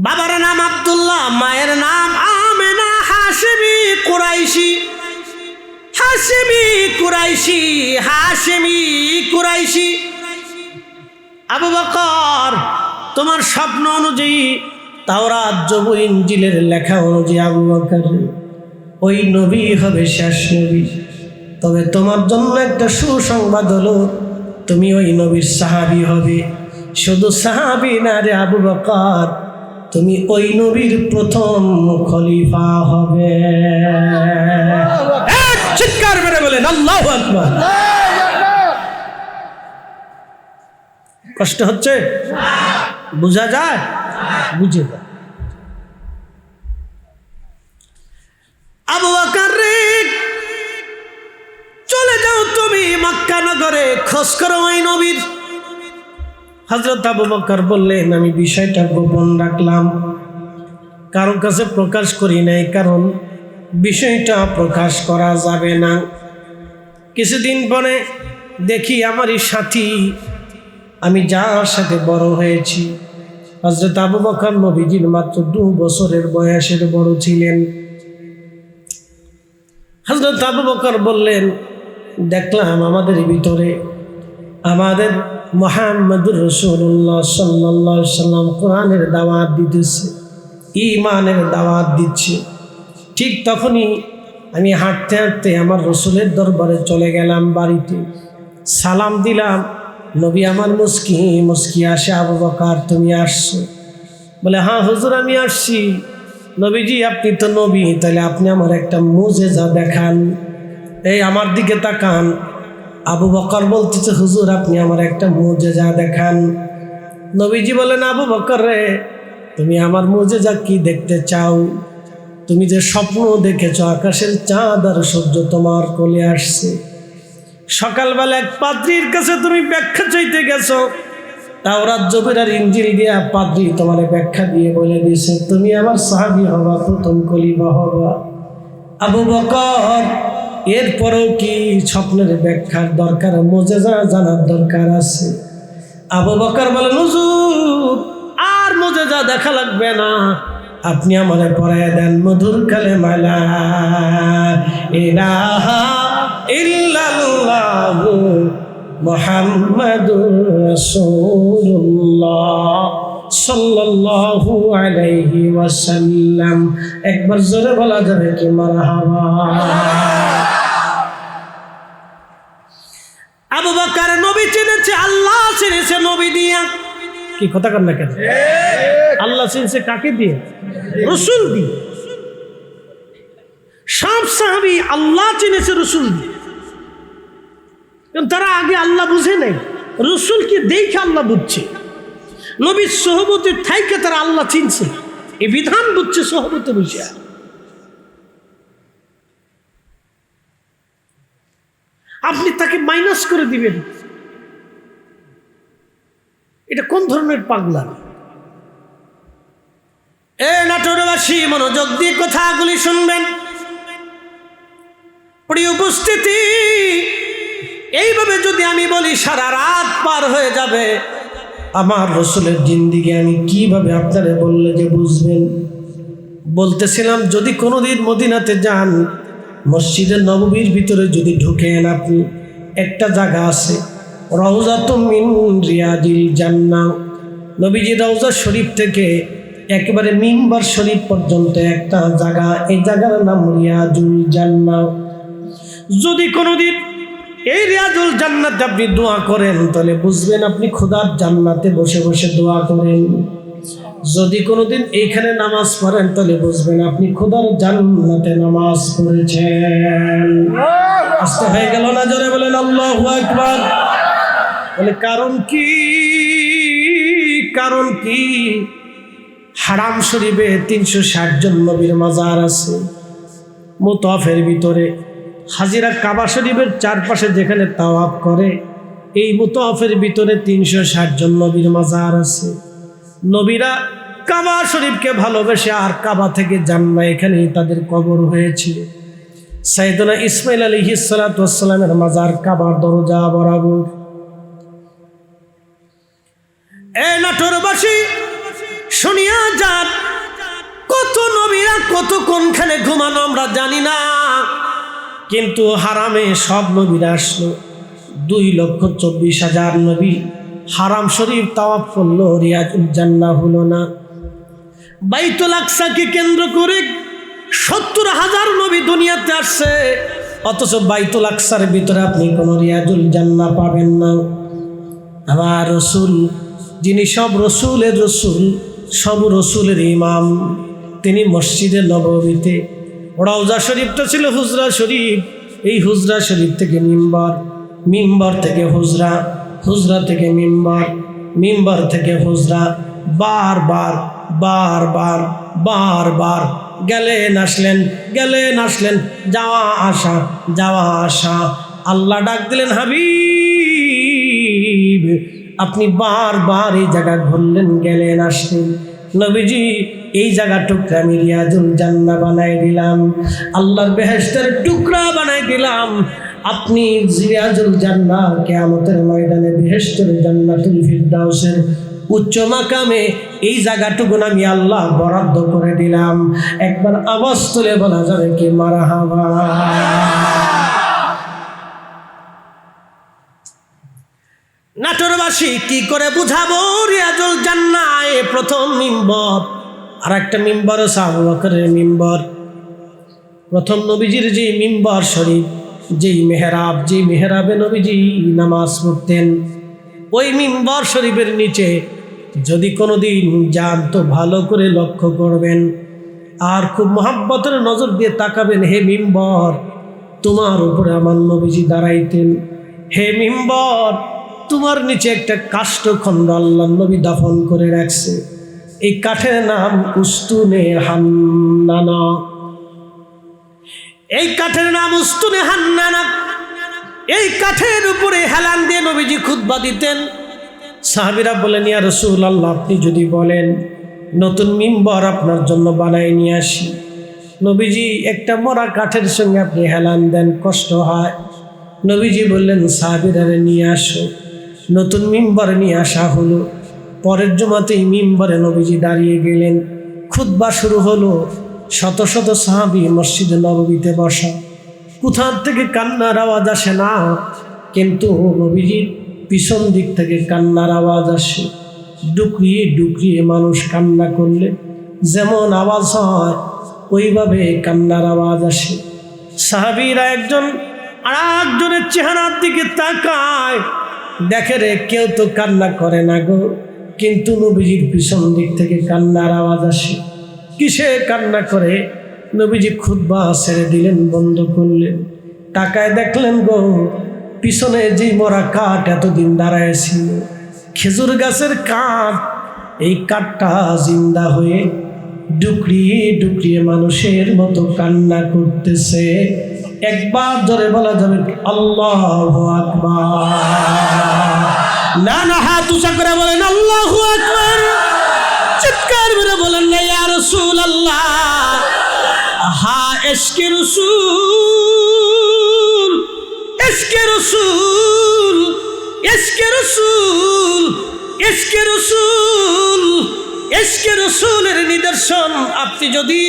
বাবার নাম আব্দুল্লাহ, মায়ের নাম আমেনা, হাশিমি কুরাইশি, হাশিমি কুরাইশি, হাশিমি কুরাইশি। আবু বকর, তোমার স্বপ্ন অনুযায়ী, তাওরাত জবুর ইনজিলের লেখা অনুযায়ী আবু বকর ওই নবী হবে শেষ নবী। তবে তোমার জন্য একটা সুসংবাদ হলো, তুমি ওই নবীর সাহাবী হবে। শুধু সাহাবী না রে আবু বকর, তুমি ওই নবীর প্রথম খলিফা হবে। চিৎকার করে বলেন আল্লাহু আকবার। কষ্ট হচ্ছে? বুঝা যায়? বুঝে যায়। আবু বকর রে, চলে যাও তুমি মক্কা নগরে, খোঁজ করো ওই নবীর। হযরত আবু বকর বললেন, আমি বিষয়টা গোপন রাখলাম, কারো কাছে প্রকাশ করি নাই, কারণ বিষয়টা প্রকাশ করা যাবে না। কিছুদিন পরে দেখি আমারই সাথী, আমি যার সাথে বড় হয়েছি, হযরত আবু বকর নবীজির মাত্র 2 বছরের বয়সের বড় ছিলেন। হযরত আবু বকর বললেন, দেখলাম আমাদের ভিতরে আমাদের মুহাম্মদুর রাসূলুল্লাহ সাল্লাল্লাহু আলাইহি সাল্লাম কোরআনের দাওয়াত দিতেছে, ঈমানের দাওয়াত দিচ্ছে। ঠিক তখনই আমি হাঁটতে হাঁটতে আমার রসুলের দরবারে চলে গেলাম, বাড়িতে সালাম দিলাম। নবী আমার মুস্কি মুস্কি আসে, আবু বকর তুমি আসছো? বলে হ্যাঁ হুজুর আমি আসছি। নবীজি আপনি তো নবী, তাহলে আপনি আমার একটা মুজেজা দেখান, এই আমার দিকে তাকান। আবু বকর বলতেছে, হুজুর আপনি আমার একটা মুজেজা দেখান। নবীজি বলেন, আবু বকর রে, তুমি আমার মুজেজা কি দেখতে চাও? তুমি যে স্বপ্ন দেখেছ আকাশের চাঁদ আর সূর্য তোমার কোলে আসছে, সকালবেলা এক পাদ্রীর কাছে তুমি ব্যাখ্যা চাইতে গেছো, তাওরাত জবুর আর ইনজিল দিয়া পাদ্রী তোমার ব্যাখ্যা দিয়ে বলে দিয়েছে তুমি আমার সাহাবী হবা, প্রথম খলিফা হবা। আবু বকর, এরপরেও কি স্বপ্নের ব্যাখ্যার দরকার, মুজেজা জানার দরকার আছে? আবু বকর বলেন, হুজুর আর মুজেজা দেখা লাগবে না, আপনি আমারে পড়ায় দেন মধুর কালেমা লা ইলাহা ইল্লাল্লাহু মুহাম্মাদুর রাসূলুল্লাহ সাল্লাল্লাহু আলাইহি ওয়াসাল্লাম। একবার জোরে বলা যাবে কি মারহাবা? আবু বকর নবী চিনেছে, আল্লাহ চিনেছে নবী দিয়া। কি কথা কর না কেন? আল্লাহ চিনছে কাকে দিয়ে? রসুল দিয়ে। সব সাহাবী আল্লাহ চিনেছে রসুল দিয়ে, তারা আগে আল্লাহ বুঝে নাই, রসুলকে দেখে আল্লাহ বুঝছে। নবীর সোহবতের থাইকে তারা আল্লাহ চিনছে, এই বিধান বুঝছে সোহবতে বসে। আপনি তাকে মাইনাস করে দিবেন, এটা কোন ধরনের পাগলা? নাটোরবাসী মনোযোগ দিয়ে কথাগুলি শুনবেন। প্রিয় উপস্থিতি, এইভাবে যদি আমি বলি সারা রাত পার হয়ে যাবে। আমার রসুলের জিন্দিগি আমি কিভাবে আপনারা বললে যে বুঝবেন? বলতেছিলাম, যদি কোনোদিন মদিনাতে যান, মসজিদের নববীর ভিতরে যদি ঢুকেন আপনি, একটা জায়গা আছে রওজাতুম মিন রিয়াদিল জান্নাহ। নবীজি রওজা শরীফ থেকে একেবারে মিম্বার শরীফ পর্যন্ত একটা জায়গা, এই জায়গার নাম রিয়াদুল জান্নাহ। যদি কোনোদিন এই রিয়াদুল জান্নাতে আপনি দোয়া করেন, তাহলে বুঝবেন আপনি খোদার জান্নাতে বসে বসে দোয়া করেন। যদি কোনোদিন এইখানে নামাজ পড়েন, তাহলে বুঝবেন আপনি খোদার জান্নাতে নামাজ পড়েছেন। আস্তে হয়ে গেল না? জোরে বলেন আল্লাহু আকবার। বলে কারণ কি? কারণ কি? হারাম শরীফে 360 জন নবীর মাজার আছে। মুতাফের ভিতরে হাজিরা কাবা শরীফের চারপাশে যেখানে তাওয়াফ করে, এই মুতাফের ভিতরে 360 জন নবীর মাজার আছে। নবীরা কাবা শরীফকে ভালোবেসে আর কাবা থেকে যান না, এখানেই তাদের কবর হয়েছিল। সাইয়েদনা ইসমাইল আলাইহিস সালাতু ওয়াস সালামের মাজার কাবার দরজা বরাবর। নাটোরবাসী শুনিয়া যান, কত নবীরা কত কোনখানে ঘুমানো আমরা জানি না, কিন্তু হারামে সব নবীরা আসলো। 2,24,000 নবী হারাম শরীফ তাওয়াফ করলো, রিয়াদুল জান্নাহ হলো না। বাইতুল আকসাকে কেন্দ্র করে 70,000 নবী দুনিয়াতে আসছে, অথচ বাইতুল আকসার ভিতরে আপনি কোনো রিয়াদুল জান্নাহ পাবেন না। আমার রসুল, যিনি সব রসুলের রসুল, সব রসুলের ইমাম, তিনি মসজিদে নববীতে, রওজা শরীফটা ছিল হুজরা শরীফ, এই হুজরা শরীফ থেকে মিম্বর, মিম্বর থেকে হুজরা, হুজরা থেকে মিম্বর, মিম্বর থেকে হুজরা, বারবার বারবার বারবার গেলেন আসলেন, গেলেন আসলেন, যাওয়া আসা, যাওয়া আসা। আল্লাহ ডাক দিলেন, হাবিব আপনি বারবার এই জায়গা ঘুরলেন, গেলেন আসলেন। নবীজি এই জায়গা টুকরা আমি রিয়াদুল জান্নাহ বানাই দিলাম, আল্লাহর বেহেশতের টুকরা বানাই দিলাম। আপনি রিয়াদুল জান্নাহ কিয়ামতের ময়দানে বেহেশতের জান্নাতুল ফিরদাউসের উচ্চ মাকামে এই জায়গাটুকু আমি আল্লাহ বরাদ্দ করে দিলাম। একবার আওয়াজ তুলে বলা যাবে কি মারহাবা? নাটোরবাসী কি করে বুঝাবো রিয়াদুল জান্নাহ? প্রথম মিম্বর, আর একটা মিম্বর আছে আবু বকরের মিম্বর। প্রথম নবীজির যে মিম্বর শরীফ, যেই মেহরাব, যেই মেহরাবে নবীজি নামাজ পড়তেন, ওই মিম্বর শরীফের নিচে যদি কোনোদিন যান তো ভালো করে লক্ষ্য করবেন আর খুব মহাব্বতের নজর দিয়ে তাকাবেন। হে মিম্বর, তোমার উপরে আমার নবীজি দাঁড়াইতেন। হে মিম্বর, তোমার নিচে একটা কাষ্ঠখণ্ড আল্লাহ নবী দাফন করে রাখছে, এই কাঠের নাম উস্তুনে হান্নানা। এই কাঠের নাম উস্তুনে হান্নানা। এই কাঠের উপরে হেলান দিয়ে নবীজি খুতবা দিতেন। সাহাবীরা বলেন, ইয়া রাসূলুল্লাহ, আপনি যদি বলেন নতুন মিম্বর আপনার জন্য বানাই নিয়ে আসি। নবীজি একটা মরা কাঠের সঙ্গে আপনি হেলান দেন, কষ্ট হয়। নবীজি বললেন, সাহাবীরা নিয়ে আসো। নতুন মিম্বর নিয়ে আসা হলো। পরের জুমাতেই মিম্বরে নবীজি দাঁড়িয়ে গেলেন, খুতবা শুরু হলো। শত শত সাহাবী মসজিদে নববীতে বসা, কোথার থেকে কান্নার আওয়াজ আসে না, কিন্তু নবীজির পিছন দিক থেকে কান্নার আওয়াজ আসে। ডুকরিয়ে ডুকরিয়ে মানুষ কান্না করলে যেমন আওয়াজ হয়, ওইভাবে কান্নার আওয়াজ আসে। সাহাবীরা একজন আর একজনের চেহারার দিকে তাকায়, দেখে রে কেউ তো কান্না করে না গো, কিন্তু নবীজির পিছন দিক থেকে কান্নার আওয়াজ আসে। কিসে কান্না করে? নবীজি খুতবা ছেড়ে দিলেন, বন্ধ করলেন, তাকায় দেখলেন গো, পিছনে যেই মরা কাঠ এতদিন দাঁড়ায়ছিল, খেজুর গাছের কাঠ, এই কাঠটা জিন্দা হয়ে ডুকরিয়ে ডুকরিয়ে মানুষের মতো কান্না করতেছে। একবার জোরে বলা যাবে আল্লাহু আকবার। না না, হাত উঁচা করে বলেন আল্লাহু আকবার। চিৎকার করে বলেন না ইয়া রাসূলুল্লাহ। হা ইশকে রাসূল, ইশকে রাসূল, ইশকে রাসূল, ইশকে রাসূল, ইশকে রাসূলের নিদর্শন। আপনি যদি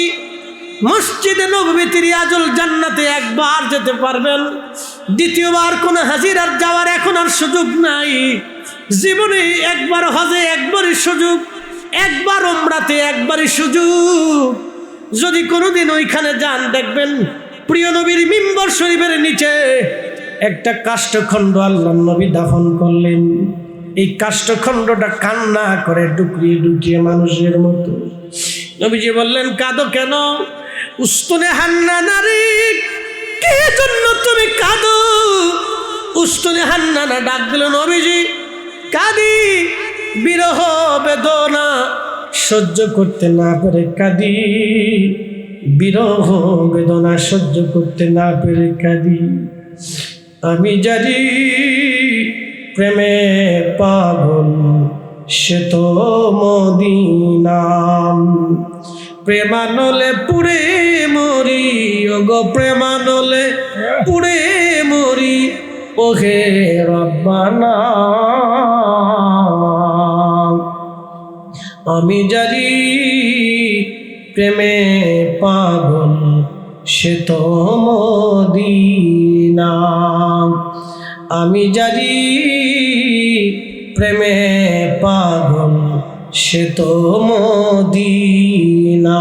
মসজিদে নববীতে রিয়াজুল জান্নাতে একবার যেতে পারবেন, দ্বিতীয়বার কোনো হাজিরার যাওয়ার এখন আর সুযোগ নাই। জীবনে একবার হজে একবারই সুযোগ, একবার উমরাতে একবারই সুযোগ। যদি কোনোদিন ওইখানে যান, দেখবেন প্রিয় নবীর মিম্বর শরীফের নিচে একটা কাষ্ঠখণ্ড আল্লাহর নবী দাফন করলেন। এই কাষ্ঠখণ্ডটা কান্না করে ডুকরিয়ে ডুকরিয়ে মানুষের মতো। নবীজি বললেন কাঁদো কেন? উস্তুনে হান্না নারী, কে জন্য তুমি কাঁদো? উস্তুনে হান্নানা ডাক দিল, নবীজি কাঁদি, বিরহ বেদনা সহ্য করতে না পেরে কাঁদি, বিরহ বেদনা সহ্য করতে না পেরে কাঁদি। আমি জানি প্রেমে পাগল সে তো মদিনা, প্রেমানলে পুড়ে মরি, ওগো প্রেমানলে পুড়ে মরি, ওহে রব্বানা। আমি জানি প্রেমে পাগল সে তো মদিনা, আমি জানি প্রেমে পাগল সে তো মদিনা।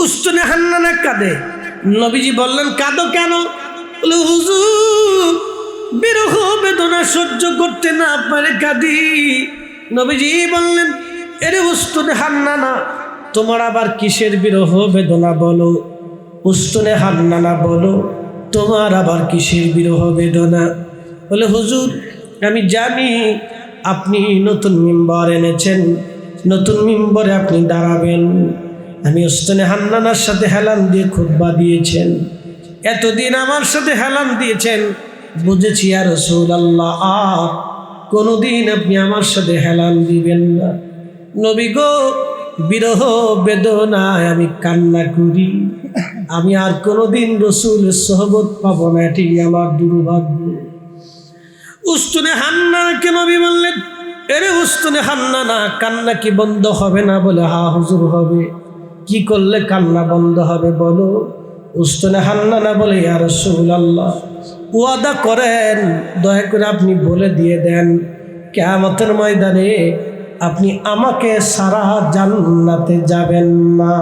উস্তুনে হান্নানা কাঁদে। নবীজি বললেন কাঁদো কেন? বলে হুজুর বিরহ বেদনা সহ্য করতে না পারে কাঁদি। নবীজি বললেন এরে উস্তুনে হান্নানা, তোমার আবার কিসের বিরহ বেদনা বলো? উস্তুনে হান্নানা বলো, তোমার আবার কিসের বিরহ বেদনা? বলে হুজুর আমি জানি আপনি নতুন মিম্বর এনেছেন, নতুন মিম্বরে আপনি দাঁড়াবেন। আমি উস্তুনে হান্নানার সাথে হেলান দিয়ে খুতবা দিয়েছেন, এতদিন আমার সাথে হেলান দিয়েছেন, বুঝেছি ইয়া রাসূলুল্লাহ আর কোনোদিন আপনি আমার সাথে হেলান দিবেন না। নবী গো বিরহ বেদনায় আমি কান্না করি, আমি আর কোনোদিন রাসূলের সোহবত পাবো না, এটি আমার দুর্ভাগ্য। উস্তুনে হান্নানাকে নবী বললেন এরে উস্তুনে হান্নানা, কান্না কি বন্ধ হবে না? বলে হা হুজুর হবে। কি করলে কান্না বন্ধ হবে বলো? উস্তুনে হান্নানা বলে ইয়া রাসূলুল্লাহ ওয়াদা করেন, দয়া করে আপনি বলে দিয়ে দেন কিয়ামতের ময়দানে আপনি আমাকে সারা জান্নাতে যাবেন না।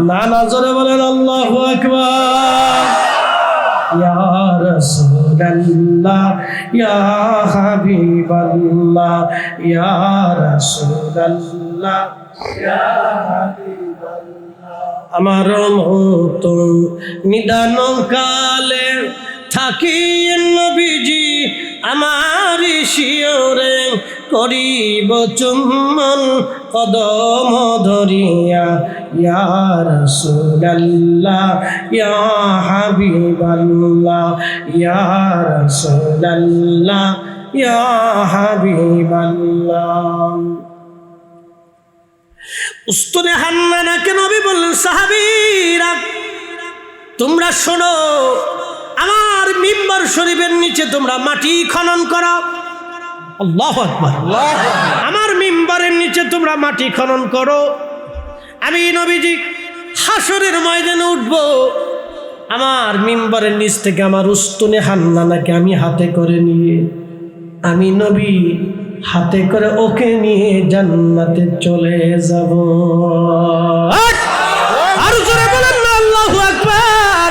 না না জোরে বলেন আল্লাহু আকবার। ইয়া রাসূলুল্লাহ, ইয়া হাবিবাল্লাহ, ইয়া রাসূলুল্লাহ, ইয়া হাবিবাল্লাহ। আমার মতো নিদান কালে থাকি নবীজি আমার শিওরে, করিব চুম্বন কদম ধরিয়া, ইয়া রাসূলুল্লাহ, ইয়া হাবিবাল্লাহ, ইয়া রাসূলুল্লাহ, ইয়া হাবিবাল্লাহ। উস্তুনে হান্নানাকে নবী বললেন সাহাবীরা তোমরা শোনো, আমার মিম্বর শরীফের নিচে তোমরা মাটি খনন করো। আল্লাহু আকবার। আমার মিম্বরের নিচে তোমরা মাটি খনন করো। আমি নবীজি হাসরের ময়দানে উঠব, আমার মিম্বরের নিচ থেকে আমার উস্তুনে হান্নানাকে আমি হাতে করে নিয়ে, আমি নবী হাতে করে ওকে নিয়ে জান্নাতে চলে যাব। আর জোরে বলেন না আল্লাহু আকবার।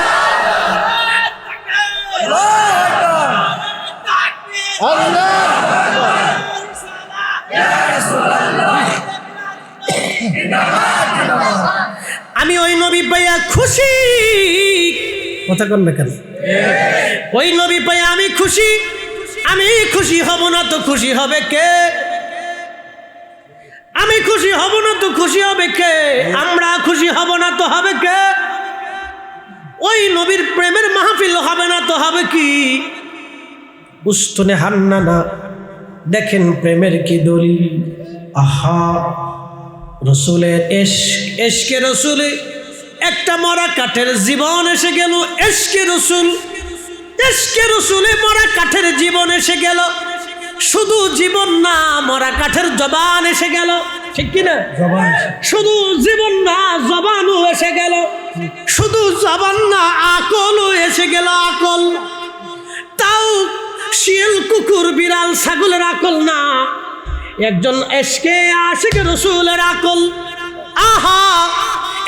আমি ওই নবী পাইয়া খুশি, কথা কন না কেন? ওই নবী পাইয়া আমি খুশি, আমি খুশি হব না তো খুশি হবে কে? আমি খুশি হব না তো খুশি হবে কে? আমরা খুশি হব না তো হবে কে? ওই নবীর প্রেমের মাহফিল হবে না তো হবে কি? উস্তুনে হান্নানা দেখেন প্রেমের কি দলিল। আহা, রসুলের এশকে রসুলে একটা মরা কাঠের জীবন এসে গেল। এশকে রসুলে মরা কাঠের জীবন এসে গেল। শুধু জীবন না, মরা কাঠের জবান এসে গেল, ঠিক কিনা? শুধু জীবন না, জবানও এসে গেল। শুধু জবান না, আকলও এসে গেল। আকল তাও শিয়াল, কুকুর, বিড়াল, ছাগলের আকল না, একজন এশকে আশিকে রসুলের আকল। আহা,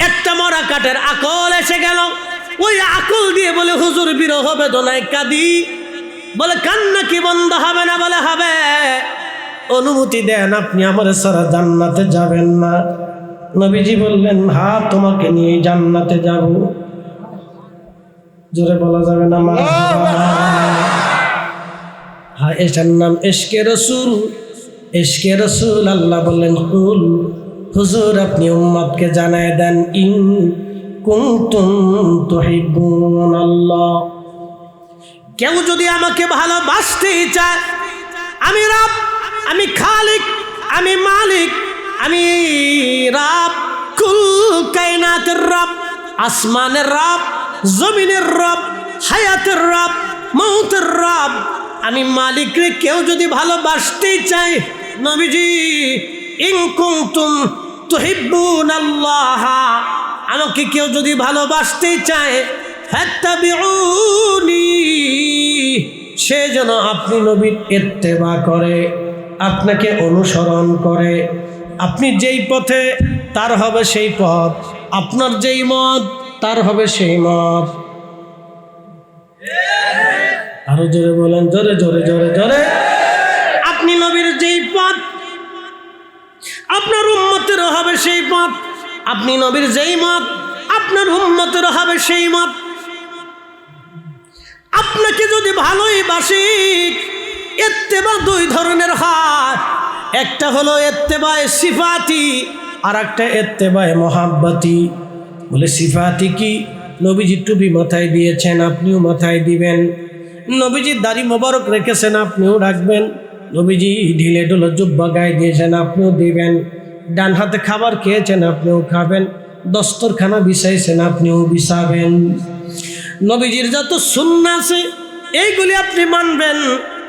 একটা মরা কাঠের আকল এসে গেল। ওই আকল দিয়ে বলে হুজুর বিরহ বেদনায় কাঁদি। বলে কান্না কি বন্ধ হবে না? বলে হবে। অনুমতি দেন, আপনি আমার সারা জান্নাতে যাবেন না? নবীজি বললেন, হ্যাঁ, তোমাকে নিয়ে জান্নাতে যাব। জোরে বলা যাবে না মারহাবা? হ্যাঁ, এটার নাম এশকে রসুল। এশকে রসুল। আল্লাহ বললেন, হুজুর আপনি উম্মতকে জানায় দেন, ইন কুনতুম তুহিব্বুনাল্লাহ, কেউ যদি আমাকে ভালোবাসতেই চায়, আমি রব, আমি খালিক, আমি মালিক, আমি রব, কুল কায়নাতের রব, আসমানের রব, জমিনের রব, হায়াতের রব, মৌতের রব, আমি মালিকরে কেউ যদি ভালোবাসতেই চায়, নবীজি ইন কুনতুম তুহিব্বুনাল্লাহ, আমাকে কেউ যদি ভালোবাসতেই চায়, ফাত্তাবিউনি, সে যেন আপনি নবীর ইত্তেবা করে, আপনাকে অনুসরণ করে। আপনি যেই পথে, তার হবে সেই পথ। আপনার যেই মত, তার হবে সেই মত। আরো জোরে বলেন, জোরে জোরে জোরে জোরে। আপনি নবীর যেই পথ, আপনার উম্মতেরও হবে সেই পথ। আপনি নবীর যেই মত, আপনার উম্মতেরও হবে সেই মত। আপনাকে যদি ভালোই বাসি, ইত্তেবা দুই ধরনের হয়। একটা হলো ইত্তেবায়ে সিফাতি, আর একটা ইত্তেবায়ে মুহাব্বতি। বলে সিফাতি কি? নবীজি টুপি মাথায় দিয়েছেন, আপনিও মাথায় দিবেন। নবীজি দাড়ি মোবারক রেখেছেন, আপনিও রাখবেন। নবীজি ঢিলে ঢোলো জুব্বা গায়ে দিয়েছেন, আপনিও দিবেন। ডান হাতে খাবার খেয়েছেন, আপনিও খাবেন। দস্তরখানা বিছাইছেন, আপনিও বিছাবেন। নবীজির যত সুন্নাহ আছে এইগুলি আপনি মানবেন।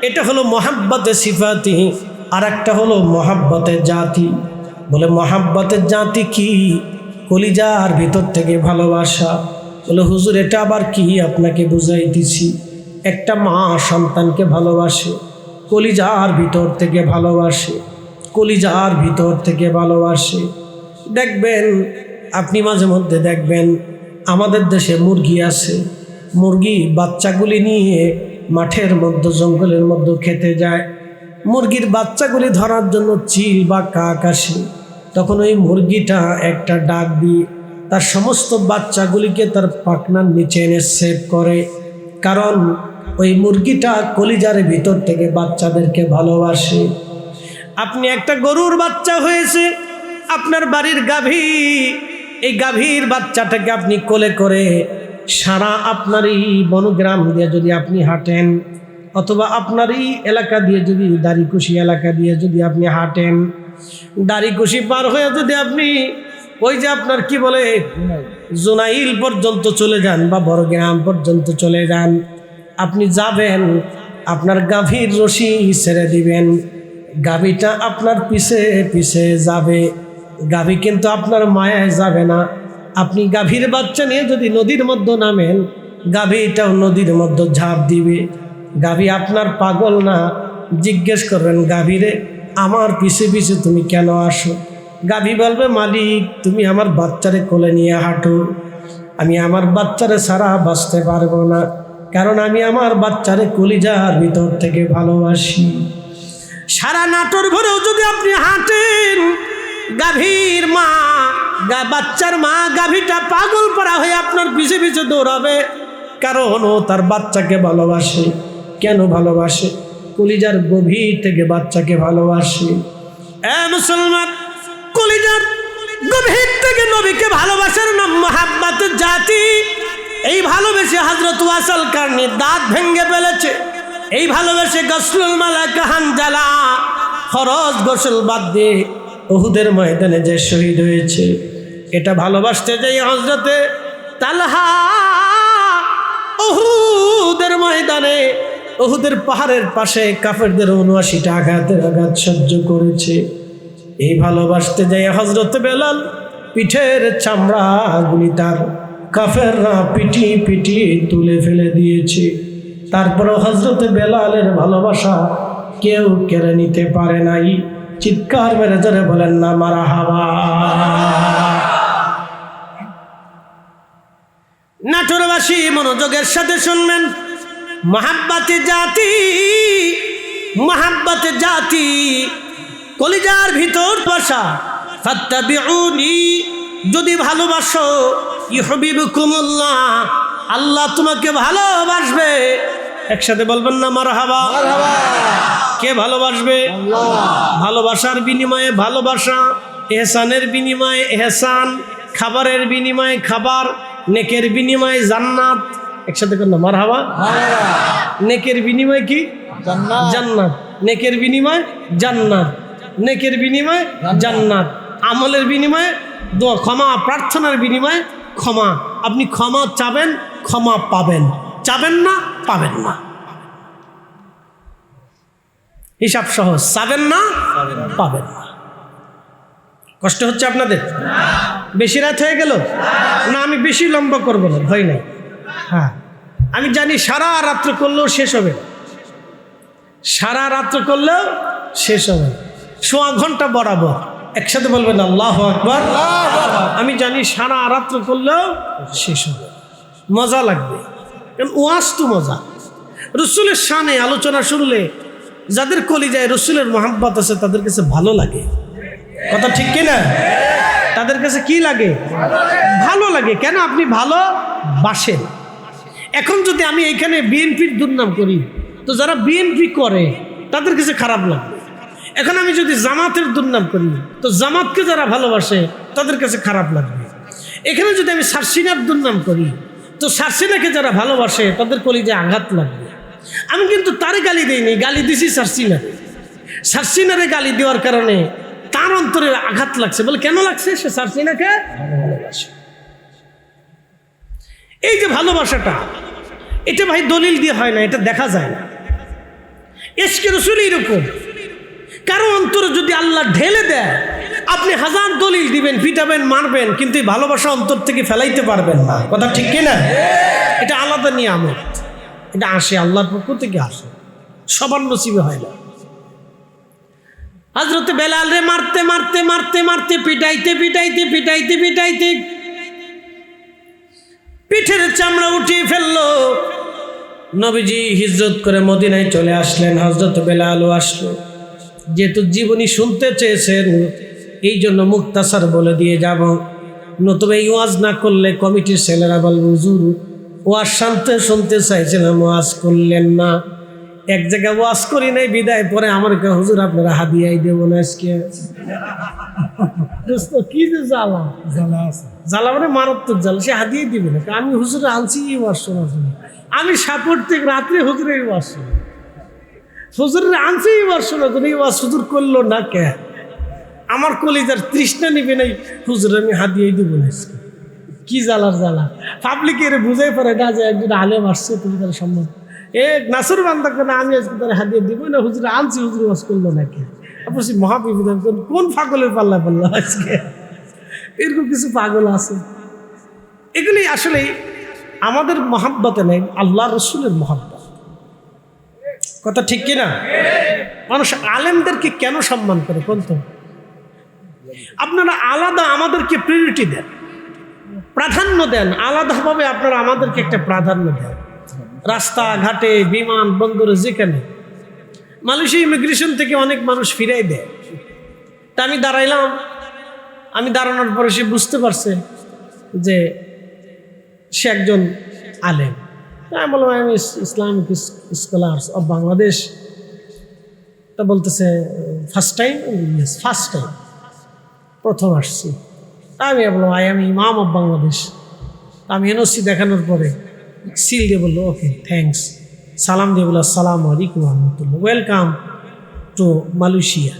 এটা হলো মুহাব্বতে সিফাতি, আর একটা হলো মুহাব্বতে জাতি। বলে মুহাব্বতের জাতি কি? কলিজার ভিতর থেকে ভালোবাসা। বলে হুজুর এটা আবার কি? আপনাকে বুঝাইতেছি। একটা মা সন্তানকে ভালোবাসে, কলিজার ভিতর থেকে ভালোবাসে, কলিজার ভিতর থেকে ভালোবাসে। দেখবেন আপনি মাঝে মধ্যে দেখবেন আমাদের দেশে মুরগি আছে, মুরগি বাচ্চাগুলি নিয়ে মাঠের মধ্যে, জঙ্গলের মধ্যে খেতে যায়। মুরগির বাচ্চাগুলি ধরার জন্য চিল বা কাক আসে। তখন ওই মুরগিটা একটা ডাক দিয়ে তার সমস্ত বাচ্চাগুলিকে তার পাখনার নিচে এনে সেভ করে। কারণ ওই মুরগিটা কলিজার ভিতর থেকে বাচ্চাদেরকে ভালোবাসে। আপনি একটা গরুর বাচ্চা হয়েছে, আপনার বাড়ির গাভী, এই গাভীর বাচ্চাটাকে আপনি কোলে করে সারা আপনার এই বনগ্রাম দিয়ে যদি আপনি হাঁটেন, অথবা আপনার এই এলাকা দিয়ে যদি, দাড়িকুশি এলাকা দিয়ে যদি আপনি হাঁটেন, দাড়িকুশি পার হয়ে যদি আপনি ওই যে আপনার কি বলে জুনাইল পর্যন্ত চলে যান বা বড়গ্রাম পর্যন্ত চলে যান, আপনি যাবেন, আপনার গাভীর রশি ছেড়ে দিবেন, গাভীটা আপনার পিছে পিছে যাবে। গাভী কিন্তু আপনার মায়ায় যাবে না। আপনি গাভীর বাচ্চা নিয়ে যদি নদীর মধ্যে নামেন, গাভীটাও নদীর মধ্যে ঝাঁপ দিবে। গাভী আপনার পাগল না। জিজ্ঞেস করবেন গাভীরে, আমার পিছে পিছে তুমি কেন আসো? গাভী বলবে, মালিক তুমি আমার বাচ্চারে কোলে নিয়ে হাঁটো, আমি আমার বাচ্চারে ছাড়া বাঁচতে পারবো না, কারণ আমি আমার বাচ্চারে কলিজার ভিতর থেকে ভালোবাসি। সারা নাটোর ভরেও যদি আপনি হাঁটেন, গাভীর মা, বাচ্চার মা গাভীটা পাগল পারা হয়ে আপনার পিছে পিছে দৌড়াবে, কারণ ও তার বাচ্চাকে ভালোবাসে। কেন ভালোবাসে? কলিজার গভীর থেকে বাচ্চাকে ভালোবাসে। মুসলমান, কলিজার গভীর থেকে নবীকে ভালোবাসার নাম মুহাব্বতের জাতি। এই ভালোবেসে হযরত ওয়াসিল কারনী দাঁত ভেঙে ফেলেছে। এই ভালোবেসে গসলুল মালাকা হানজালা ফরজ গোসল বাদ দিয়ে উহুদের ময়দানে যে শহীদ হয়েছে, এটা ভালোবাসতে যাই হযরতে তালহা উহুদের ময়দানে, উহুদের পাহাড়ের পাশে কাফেরদের ৭৯টা আঘাতের আঘাত সহ্য করেছে। এই ভালোবাসতে যাই হযরত বেলাল পিঠের চামড়াগুলি তার কাফেররা পিটি পিটি তুলে ফেলে দিয়েছে। তারপরেও হযরত বেলালের ভালোবাসা কেউ কেড়ে নিতে পারে নাই। চিৎকার মেরে ধরে বলেন না মারহাবা। নাটোরবাসী মনোযোগের সাথে শুনবেন, মুহাব্বতে জাতি, মুহাব্বতে জাতি কলিজার ভিতর বসা। ফাত্তাবিউনি, যদি ভালোবাসো ইউহিব্বুকুমুল্লাহ, আল্লাহ তোমাকে ভালোবাসবে। একসাথে বলবেন না মারহাবা। কে ভালোবাসবে? ভালোবাসার বিনিময়ে ভালোবাসা, ইহসানের বিনিময়ে ইহসান, খাবারের বিনিময়ে খাবার, নেকের বিনিময়ে জান্নাত। একসাথে করলাম মারহাবা। নেকের বিনিময়ে কি? জান্নাত। নেকের বিনিময়ে জান্নাত, নেকের বিনিময়ে জান্নাত, আমলের বিনিময়ে দোয়া, ক্ষমা প্রার্থনার বিনিময়ে ক্ষমা। আপনি ক্ষমা চাবেন, ক্ষমা পাবেন, চাবেন না পাবেন না। হিসাব সহজ, চাবেন না পাবেন না। কষ্ট হচ্ছে আপনাদের? বেশি রাত হয়ে গেল না? আমি বেশি লম্বা করবো না, ভয় নাই। হ্যাঁ, আমি জানি সারা রাত্র করলেও শেষ হবে, সারা রাত্র করলেও শেষ হবে। সোয়া ঘন্টা বরাবর একসাথে বলবেন আল্লাহু আকবার। আমি জানি সারা রাত্র করলেও শেষ হবে, মজা লাগবে। কারণ ওয়াজ তো মজা। রসুলের শানে আলোচনা শুনলে যাদের কলিজায় রসুলের মহাব্বত আছে তাদের কাছে ভালো লাগে। কথা ঠিক কিনা? তাদের কাছে কি লাগে? ভালো লাগে। কেন? আপনি ভালোবাসেন। এখন যদি আমি এখানে বিএনপির দুর্নাম করি তো যারা বিএনপি করে তাদের কাছে খারাপ লাগবে। এখন আমি যদি জামাতের দুর্নাম করি তো জামাতকে যারা ভালোবাসে তাদের কাছে খারাপ লাগবে। এখানে যদি আমি সারসিনার দুর্নাম করি তো সারসিনাকে যারা ভালোবাসে তাদের কলিজায় আঘাত লাগবে। আমি কিন্তু তারে গালি দিইনি, গালি দিছি সারসিনারে। সারসিনারে গালি দেওয়ার কারণে তার অন্তরে আঘাত লাগছে। বলে কেন লাগছে? সে সারসিনাকে ভালোবাসে। এই যে ভালোবাসাটা, এটা ভাই দলিল দিয়ে হয় না, এটা দেখা যায় না। ইশকে রাসূল এরকম, কারো অন্তরে যদি আল্লাহ ঢেলে দেয়, আপনি হাজার দলিল দিবেন, পিটাবেন, মারবেন, কিন্তু এই ভালোবাসা অন্তর থেকে ফেলাইতে পারবেন না। কথা ঠিক কিনা? এটা আলাদা নিয়ামত, এটা আসে আল্লাহর পক্ষ থেকে, আসে, সবার নসিবে হয় না। হযরত বেলাল রে মারতে মারতে মারতে মারতে পিটাইতে পিটাইতে পিটাইতে পিটাইতে পিঠের চামড়া উঠিয়ে ফেললো। নবীজি হিজরত করে মদিনায় চলে আসলেন। হযরত বেলালও আসলো। যেহেতু জীবনী শুনতে চেয়েছেন এই জন্য মুক্তাসার বলে দিয়ে যাব, নতুবা এই ওয়াজ না করলে কমিটির ছেলেরা বলবে হুজুর ওয়াজ শুনতে চাইছিলাম, ওয়াজ করলেন না। এক জায়গায় ওয়াজ করি নাই বিদায়, পরে আমার হুজুর আপনারা হাদিয়াই দেব না আজকে। কি যে জ্বালা, জ্বালা মানে মারাত্মক জ্বালা। সে হাদিয়াই দিবে না। আমি হুজুরে আনছি এই ওয়াজ শোনার জন্য। আমি সাপোর্ট থেকে রাত্রে হুজুরের ওয়াজ শুনি, হুজুরের আনছি এই ওয়াজ শোনার জন্য। এই ওয়াজ হুজুর করলো না কে? আমার কলিজার তৃষ্ণা নিবে নাই, হুজুর আমি হাদিয়াই দিব না আজকে। কি জ্বালার জ্বালা! পাবলিকের বুঝাই পারে না যে একজন আলেম আসছে, তুমি তার সম্মান নাসুর বান্দা কেন আমি আজকে তারা হাদিয়া দিব না, হুজুর আনছি, হুজুর ওয়াজ করলো নাকি? অবশ্য মহাবিপদ, কোন পাগলের পাল্লা পাল্লা আজকে। এরকম কিছু পাগল আছে। এগুলি আসলে আমাদের মহাব্বতে নেই, আল্লাহ রসুলের মহাব্বত। কথা ঠিক কিনা? মানুষ আলেমদেরকে কেন সম্মান করে কোন তো? আপনারা আলাদা আমাদেরকে প্রায়োরিটি দেন, প্রাধান্য দেন, আলাদাভাবে আপনারা আমাদেরকে একটা প্রাধান্য দেন। রাস্তাঘাটে, বিমান বন্দরে, যেখানে মালয়েশিয়া ইমিগ্রেশন থেকে অনেক মানুষ ফিরাই দেয়। তা আমি দাঁড়াইলাম, আমি দাঁড়ানোর পরে সে বুঝতে পারছে যে সে একজন আলেম। আমি বললাম আমি ইসলামিক স্কলার্স অফ বাংলাদেশ। তা বলতেছে ফার্স্ট টাইম, ফার্স্ট টাইম, প্রথম আসছি। আমি বললাম আই আমি ইমাম অফ বাংলাদেশ। আমি এনওসি দেখানোর পরে সিল দিয়ে বললো ওকে থ্যাংকস, সালাম দিয়ে বললো আসসালামু আলাইকুম রহমতুল্লাহ, ওয়েলকাম টু মালয়েশিয়া।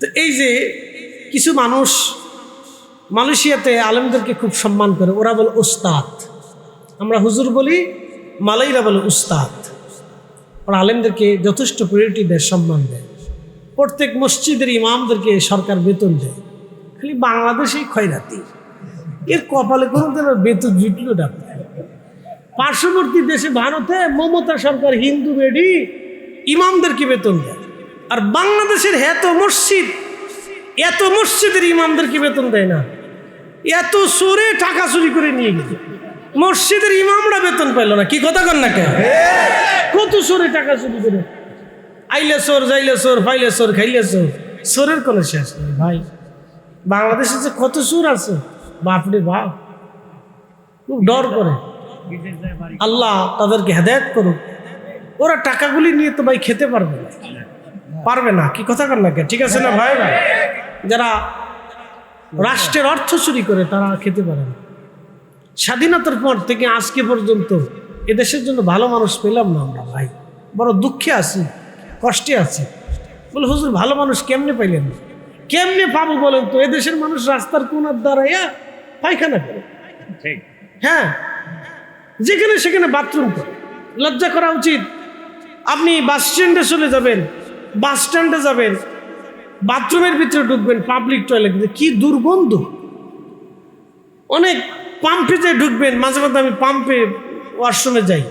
তো এই যে কিছু মানুষ মালয়েশিয়াতে আলেমদেরকে খুব সম্মান করে, ওরা বলে উস্তাদ, আমরা হুজুর বলি, মালয়ীরা বলে উস্তাদ। ওরা আলেমদেরকে যথেষ্ট প্রায়োরিটি দেয়, সম্মান দেয়। প্রত্যেক মসজিদের ইমামদেরকে সরকার বেতন দেয়। খালি বাংলাদেশেই খয়রাতি, এর কপালে কোনো দিন বেতন জুটল না। পার্শ্ববর্তী দেশে ভারতে মমতা সরকার হিন্দু বেডি ইমামদেরকে বেতন দেয়, আর বাংলাদেশের এত মসজিদের ইমামদেরকে বেতন দেয় না। এত চোরে টাকা চুরি করে নিয়ে গেছে, মসজিদের ইমামরা বেতন পাইল না। কি কথা কন না কেন? কত চোরে টাকা চুরি করে, আইলে চোর, যাইলে চোর, ফাইলে চোর, খাইলে চোর, চোরের কোনো শেষ নেই ভাই। বাংলাদেশে যে কত চোর আছে, বাপরে বাপ, খুব ডর করে। আল্লাহ তাদেরকে হেদায়েত করুক। ওরা টাকাগুলি নিয়ে তো ভাই খেতে পারবে না। কি কথা কন না কে? ঠিক আছে না ভাই? ভাই যারা রাষ্ট্রের অর্থ চুরি করে তারা খেতে পারে না। স্বাধীনতার পর থেকে আজকে পর্যন্ত এদেশের জন্য ভালো মানুষ পেলাম না আমরা ভাই, বড় দুঃখে আছি, কষ্টে আছি। বলে হুজুর ভালো মানুষ কেমনে পাইলেন? কেমনে পাবো বলেন তো? এদেশের মানুষ রাস্তার কোনার দাঁড়াইয়া পায়খানা করে, হ্যাঁ, যেখানে সেখানে বাথরুম করে। লজ্জা করা উচিত। আপনি বাস স্ট্যান্ডে চলে যাবেন, বাস স্ট্যান্ডে যাবেন, বাথরুমের ভিতরে ঢুকবেন, পাবলিক টয়লেট, কি দুর্গন্ধ। অনেক পাম্পে যে ঢুকবেন, মাঝে মাঝে আমি পাম্পে ওয়াশরুমে যাই,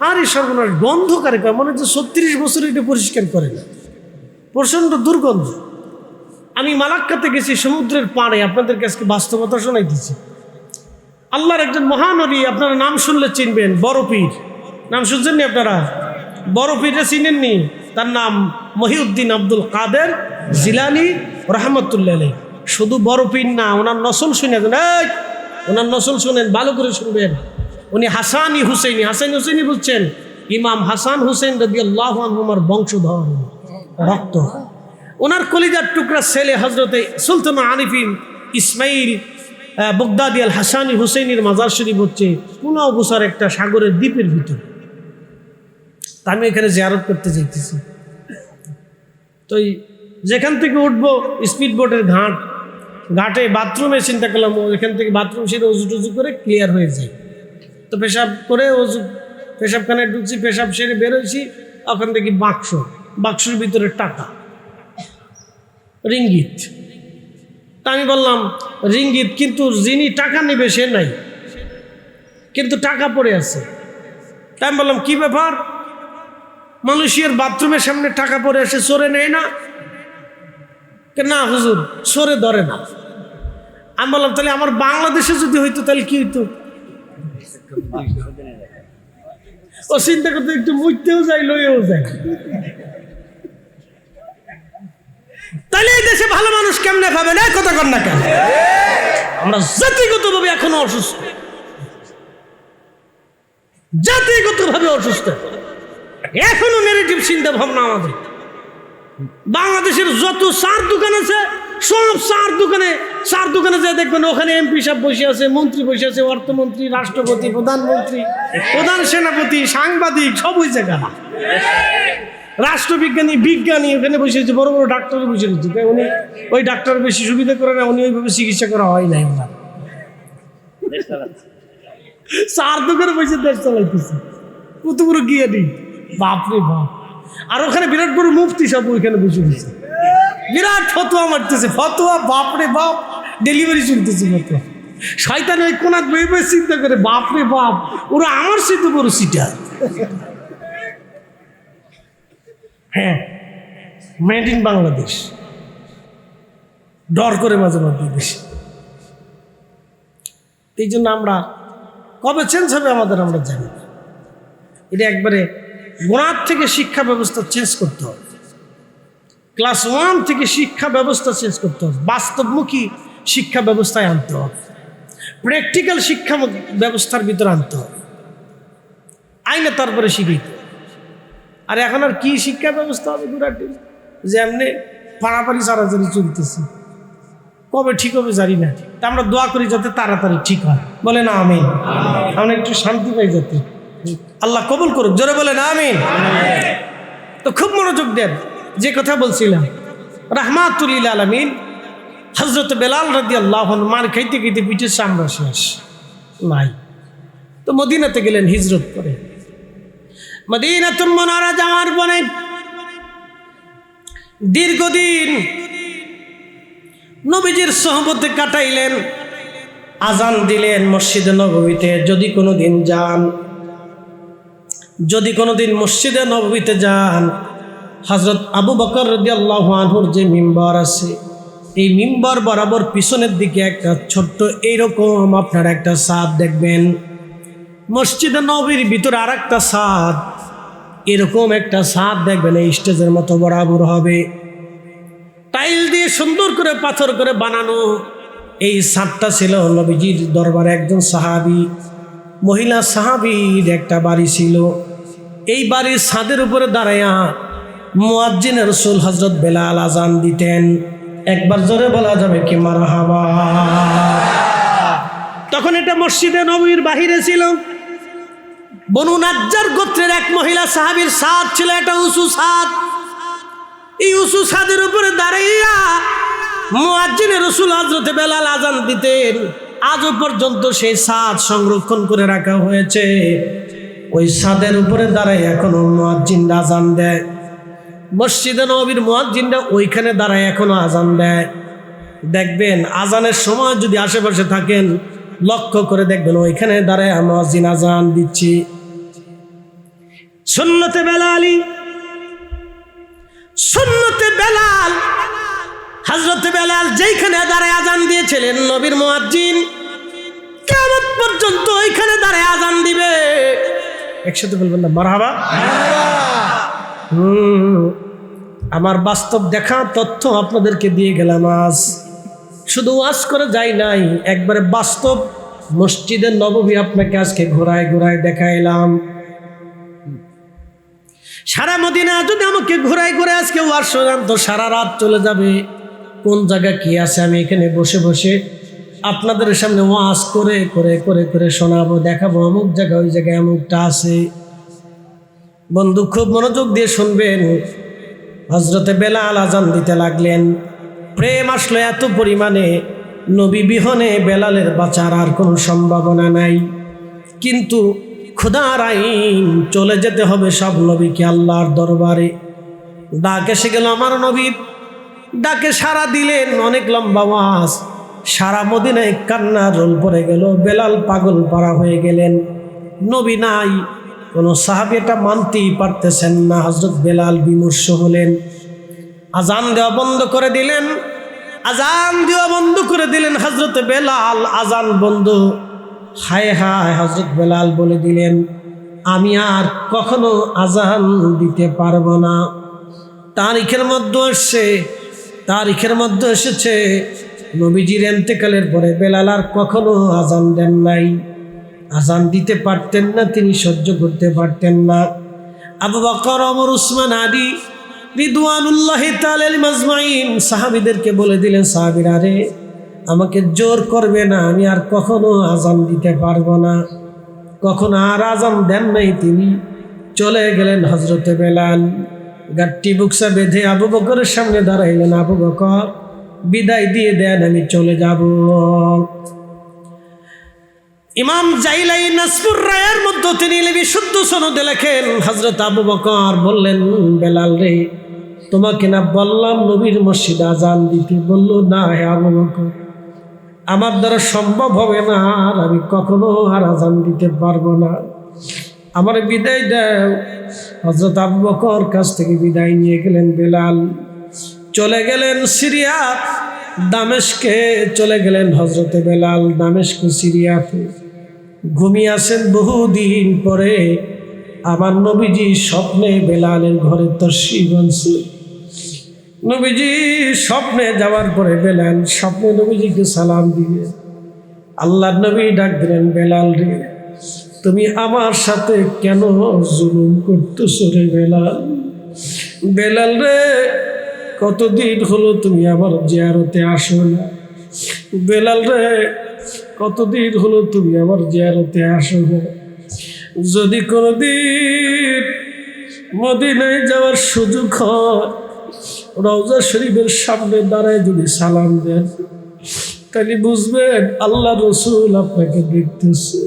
আর এই সর্বনাশ গন্ধ কারে কয়, মনে হচ্ছে 36 বছর এটা পরিষ্কার করে না, প্রচণ্ড দুর্গন্ধ। আমি মালাক্কাতে গেছি, সমুদ্রের পাড়ে, আপনাদেরকে আজকে বাস্তবতা শোনাইতেছি। আল্লাহর একজন মহানবী, আপনারা নাম শুনলে চিনবেন, বড় পীর। নাম শুনছেননি আপনারা? বড় পীররা চিনেননি? তার নাম মহিউদ্দিন আব্দুল কাদের জিলানী রহমতুল্লাহ আলাইহি। শুধু বড় পীর না, ওনার নসল শুনেন, ওনার নসল শুনেন, ভালো করে শুনবেন। উনি হাসানি হুসেইনি বলছেন, ইমাম হাসান হুসেইন রাদিয়াল্লাহু আনহুমার বংশধর, রক্ত। ওনার কলিজার টুকরা ছেলে হজরতে সুলতান আরিফিন ইসমাইল বগদাদি আল হাসানি হুসেইনির মাজার শরীফ হচ্ছে 15 বছর একটা সাগরের দ্বীপের ভিতরে। তা আমি এখানে জিয়ারত করতে যাইতেছি। তো যেখান থেকে উঠবো স্পিড বোটের ঘাটে বাথরুমে চিন্তা করলাম, এখান থেকে বাথরুম সেরে অজু টজু করে ক্লিয়ার হয়ে যায়। তো পেশাব করে পেশাবখানায় ঢুকছি, পেশাব সেরে বেরোইছি, ওখান থেকে বাক্সের ভিতরে টাকা, রিঙ্গিত। তা আমি বললাম রিঙ্গিত, কিন্তু যিনি টাকা নেবে সে নাই, কিন্তু টাকা পড়ে আছে। তাই আমি বললাম কি ব্যাপার? মালয়েশিয়ার বাথরুমের সামনে টাকা পড়ে আসে, চোরে নেয় না? না হুজুর, চোরে ধরে না। আমি বললাম তাহলে আমার বাংলাদেশে যদি হইতো তাহলে কি হইতো? ও চিন্তা করতে একটু মুইতেও যায়, লইও যায়। তাহলে এই দেশে ভালো মানুষ কেমনে পাবে না? কথা কর না কেন? আমরা জাতিগতভাবে এখনো অসুস্থ, জাতিগতভাবে অসুস্থ। এখনো নেগেটিভ চিন্তা ভাবনা আমাদের। বাংলাদেশের যত চার দোকান আছে, সব চার দোকানে যা দেখবেন ওখানে এমপি সাহেব বসে আছে, মন্ত্রী বসে আছে, অর্থমন্ত্রী, রাষ্ট্রপতি, প্রধানমন্ত্রী, প্রধান সেনাপতি, সাংবাদিক, সব ওই জায়গা। রাষ্ট্রবিজ্ঞানী, বিজ্ঞানী ওখানে বসে আছে, বড় বড় ডাক্তার বসে রয়েছে। উনি ওই ডাক্তার বেশি সুবিধা করে না, উনি ওইভাবে চিকিৎসা করা হয় নাই। ওনার চার দোকানে বসে দেশ চালাইতেছে, কত বড় গিয়ে নি, বাপরে বাপ। আর ওখানে বিরাট বড় মুফতি সব ওইখানে বসে রয়েছে, বিরাট ফতোয়া মারতেছে, ফতোয়া, বাপরে বাপ, ডেলিভারি চলতেছে ফতোয়া। শয়তান ওই কোনার বই চিন্তা করে, বাপরে বাপ, ওরা আমার সাথে বড় সিটার। হ্যাঁ, মেড ইন বাংলাদেশ। ডর করে মাঝে মাঝে বেশি। এই জন্য আমরা কবে চেঞ্জ হবে আমাদের আমরা জানি না। এটা একবারে গোড়ার থেকে শিক্ষা ব্যবস্থা চেঞ্জ করতে হবে। ক্লাস 1 থেকে শিক্ষা ব্যবস্থা চেঞ্জ করতে হবে, বাস্তবমুখী শিক্ষা ব্যবস্থায় আনতে হবে, প্র্যাকটিক্যাল শিক্ষা ব্যবস্থার ভিতরে আনতে হবে, আইনে তারপরে শিখিতে। আর এখন আর কি শিক্ষা ব্যবস্থা হবে? গুড়াটি যে এমনি পাড়াপাড়ি চারাচারি চলতেছে, কবে ঠিক হবে জানি না। তা আমরা দোয়া করি যাতে তাড়াতাড়ি ঠিক হয়, বলে না আমিন। আমরা একটু শান্তি পাই যাতে, আল্লাহ কবুল করুক, জোরে বলে না আমিন। তো খুব মনোযোগ দেন, যে কথা বলছিলাম, রাহমাতুল লিল আলামিন হযরত বেলাল রাদিয়াল্লাহু আনহু মার খাইতে খাইতে পিঠের চামড়া শেষ নাই, তো মদিনাতে গেলেন হিজরত করে। মদিনাতুল মুনাওয়ারা যাওয়ার পরে দীর্ঘদিন নবীজির সোহবতে কাটাইলেন, আজান দিলেন মসজিদে নববীতে। যদি কোনোদিন মসজিদে নববীতে যান, হযরত আবু বকর রাদিয়াল্লাহু আনহুর যে মিম্বার আছে, এই মিম্বার বরাবর পিছনের দিকে একটা ছোট্ট এইরকম আপনার একটা ছাদ দেখবেন। মসজিদে নববীর ভিতরে আর একটা ছাদ, এরকম একটা ছাদ দেখবেন, এই স্টেজের মতো বরাবর হবে, টাইল দিয়ে সুন্দর করে পাথর করে বানানো। এই ছাদটা ছিল নবীজির দরবারে একজন সাহাবী, মহিলা সাহাবীর একটা বাড়ি ছিল। এই বাড়ির ছাদের উপরে দাঁড়াইয়া মুয়াজ্জিনে রাসূল হযরত বেলাল আজান দিতেন। একবার জোরে বলা যাবে কি মারহাবা? তখন এটা মসজিদে নববীর বাহিরে ছিল। বনু নাজ্জার গোত্রের এক মহিলা সাহাবীর ছাদ ছিল, একটা উঁচু ছাদ। এই উঁচু ছাদের উপরে দাঁড়াইয়া মুয়াজ্জিনে রাসূল হযরত বেলাল আজান দিতেন। আজও পর্যন্ত সেই ছাদ সংরক্ষণ করে রাখা হয়েছে। ওই ছাদের উপরে দাঁড়াই এখনো মুয়াজ্জিনরা আজান দেয়। মসজিদে নববীর মুয়াজ্জিনরা ওইখানে দাঁড়ায় এখনো আজান দেয়। দেখবেন আজানের সময় যদি আশেপাশে থাকেন, লক্ষ্য করে দেখবেন ওইখানে দাঁড়ায় মুয়াজ্জিন আজান দিচ্ছি। সুন্নতে বেলালি, সুন্নতে বেলাল, হযরত বেলাল যেইখানে দাঁড়ায় আজান দিয়েছিলেন নবীর মুয়াজ্জিন কিয়ামত পর্যন্ত ওইখানে দাঁড়ায় আজান দিবে। একসাথে বলবেন না মারহাবা? আমার বাস্তব দেখা তথ্য আপনাদেরকে দিয়ে গেলাম। আজ শুধু ওয়াজ করে যাই নাই, একবারে বাস্তব মসজিদে নববী আপনাকে আজকে ঘোরায় ঘোরায় দেখাইলাম। সারা মদিনা যদি আমাকে ঘোরায় ঘোরায় আজকে ওয়াজ শোনান তো সারা রাত চলে যাবে। কোন জায়গা কি আছে আমি এখানে বসে বসে আপনাদের সামনে ওয়াজ করে করে করে করে শোনাবো, দেখাবো অমুক জায়গা ওই জায়গায় অমুকটা আছে। বন্ধু খুব মনোযোগ দিয়ে শুনবেন। হযরতে বেলাল আজান দিতে লাগলেন। প্রেম আসলো এত পরিমাণে, নবী বিহনে বেলালের বাঁচার আর কোনো সম্ভাবনা নাই। কিন্তু খোদার আইন, চলে যেতে হবে সব নবীকে আল্লাহর দরবারে। ডাক এসে গেল আমার নবীর, ডাকে সাড়া দিলেন। অনেক লম্বা ওয়াজ, সারা মদিনায় কান্নার রোল পড়ে গেল। বেলাল পাগল পাড়া হয়ে গেলেন, নবী নাই। কোনো সাহাবী এটা মানতেই পারতেছেন না। হযরত বেলাল বিমর্ষ হলেন, আজান দেওয়া বন্ধ করে দিলেন। আজান দেওয়া বন্ধ করে দিলেন হযরত বেলাল, আজান বন্ধ। হায় হায়, হযরত বেলাল বলে দিলেন আমি আর কখনো আজান দিতে পারবো না। তারিখের মধ্যে এসেছে নবীজির ইন্তেকালের পরে বেলাল আর কখনো আজান দেন নাই। আজান দিতে পারতেন না, তিনি সহ্য করতে পারতেন না। আবু বকর, ওমর, উসমান, আলী রিদওয়ানুল্লাহি তাআলা আজমাইন সাহাবীদেরকে বলে দিলেন, সাহাবীরা রে, আমাকে জোর করবে না, আমি আর কখনো আজান দিতে পারবো না। কখনো আর আজান দেন নাই, তিনি চলে গেলেন। হযরতে বেলাল গাট্টি বুকসা বেঁধে আবু বকরের সামনে দাঁড়াইলেন। আবু বকর, বিদায় দিয়ে দেন, আমি চলে যাব। ইমাম জাইলাই নাসবুর রায়ের মধ্যে তিনি বিশুদ্ধ সনদে লেখেন, হযরত আবু বকর বললেন, বেলাল রে, তোমাকে না বললাম নবীর মসজিদে আজান দিতে? বলল, না হে আবু বকর, আমার দ্বারা সম্ভব হবে না, আর আমি কখনো আর আজান দিতে পারবো না, আমার বিদায় দাও। হযরত আবু বকর কাছ থেকে বিদায় নিয়ে গেলেন। বেলাল চলে গেলেন সিরিয়া, দামেস্কে চলে গেলেন। হযরতে বেলাল দামেস্ক সিরিয়াতে ঘুমিয়ে আছেন। বহুদিন পরে আমার নবীজি স্বপ্নে বেলালের ঘরে তশরিফ আনছে। নবীজি স্বপ্নে যাওয়ার পরে বেলাল স্বপ্নে নবীজিকে সালাম দিলেন। আল্লাহর নবী ডাক দিলেন, বেলাল রে, তুমি আমার সাথে কেন জুলুম করতেছো রে বেলাল? বেলাল রে, কতদিন হলো তুমি আমার জিয়ারতে আসো না। বেলাল রে, কতদিন হলো তুমি আমার জিয়ারতে আসো না। যদি কোনোদিন মদিনায় যাওয়ার সুযোগ হয়, রওজা শরীফের সামনে দাঁড়ায় যদি সালাম দেন, তাহলে বুঝবেন আল্লাহ রসুল আপনাকে দেখতেছে।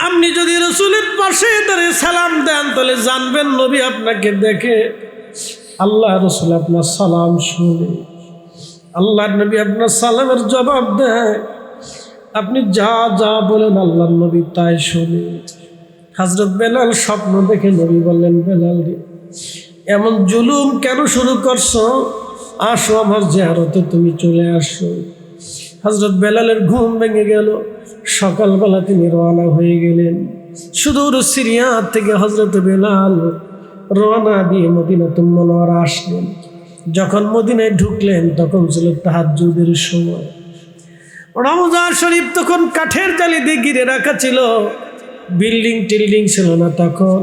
আপনি যদি রসুলের পাশে দাঁড়িয়ে সালাম দেন, তাহলে জানবেন নবী আপনাকে দেখে, আল্লাহ রসুল আপনার সালাম শুনে, আল্লাহ নবী আপনার সালামের জবাব দেয়। আপনি যা যা বলেন আল্লাহ নবী তাই শুনে। হযরত বেলাল স্বপ্ন দেখে নবী বললেন, বেলাল রে, এমন জুলুম কেন শুরু করছো? আসো আমার জিয়ারতে তুমি চলে আসো। হযরত বেলালের ঘুম ভেঙে গেল। সকালবেলা তিনি রওনা হয়ে গেলেন। সুদূর সিরিয়া থেকে হযরত বেলাল রওনা দিয়ে মদিনাতুল মুনাওয়ারা আসলেন। যখন মদিনায় ঢুকলেন তখন ছিল তাহাজ্জুদের সময়। রওজা শরীফ তখন কাঠের জালি দিয়ে ঘিরে রাখা ছিল, বিল্ডিং টিল্ডিং ছিল না তখন।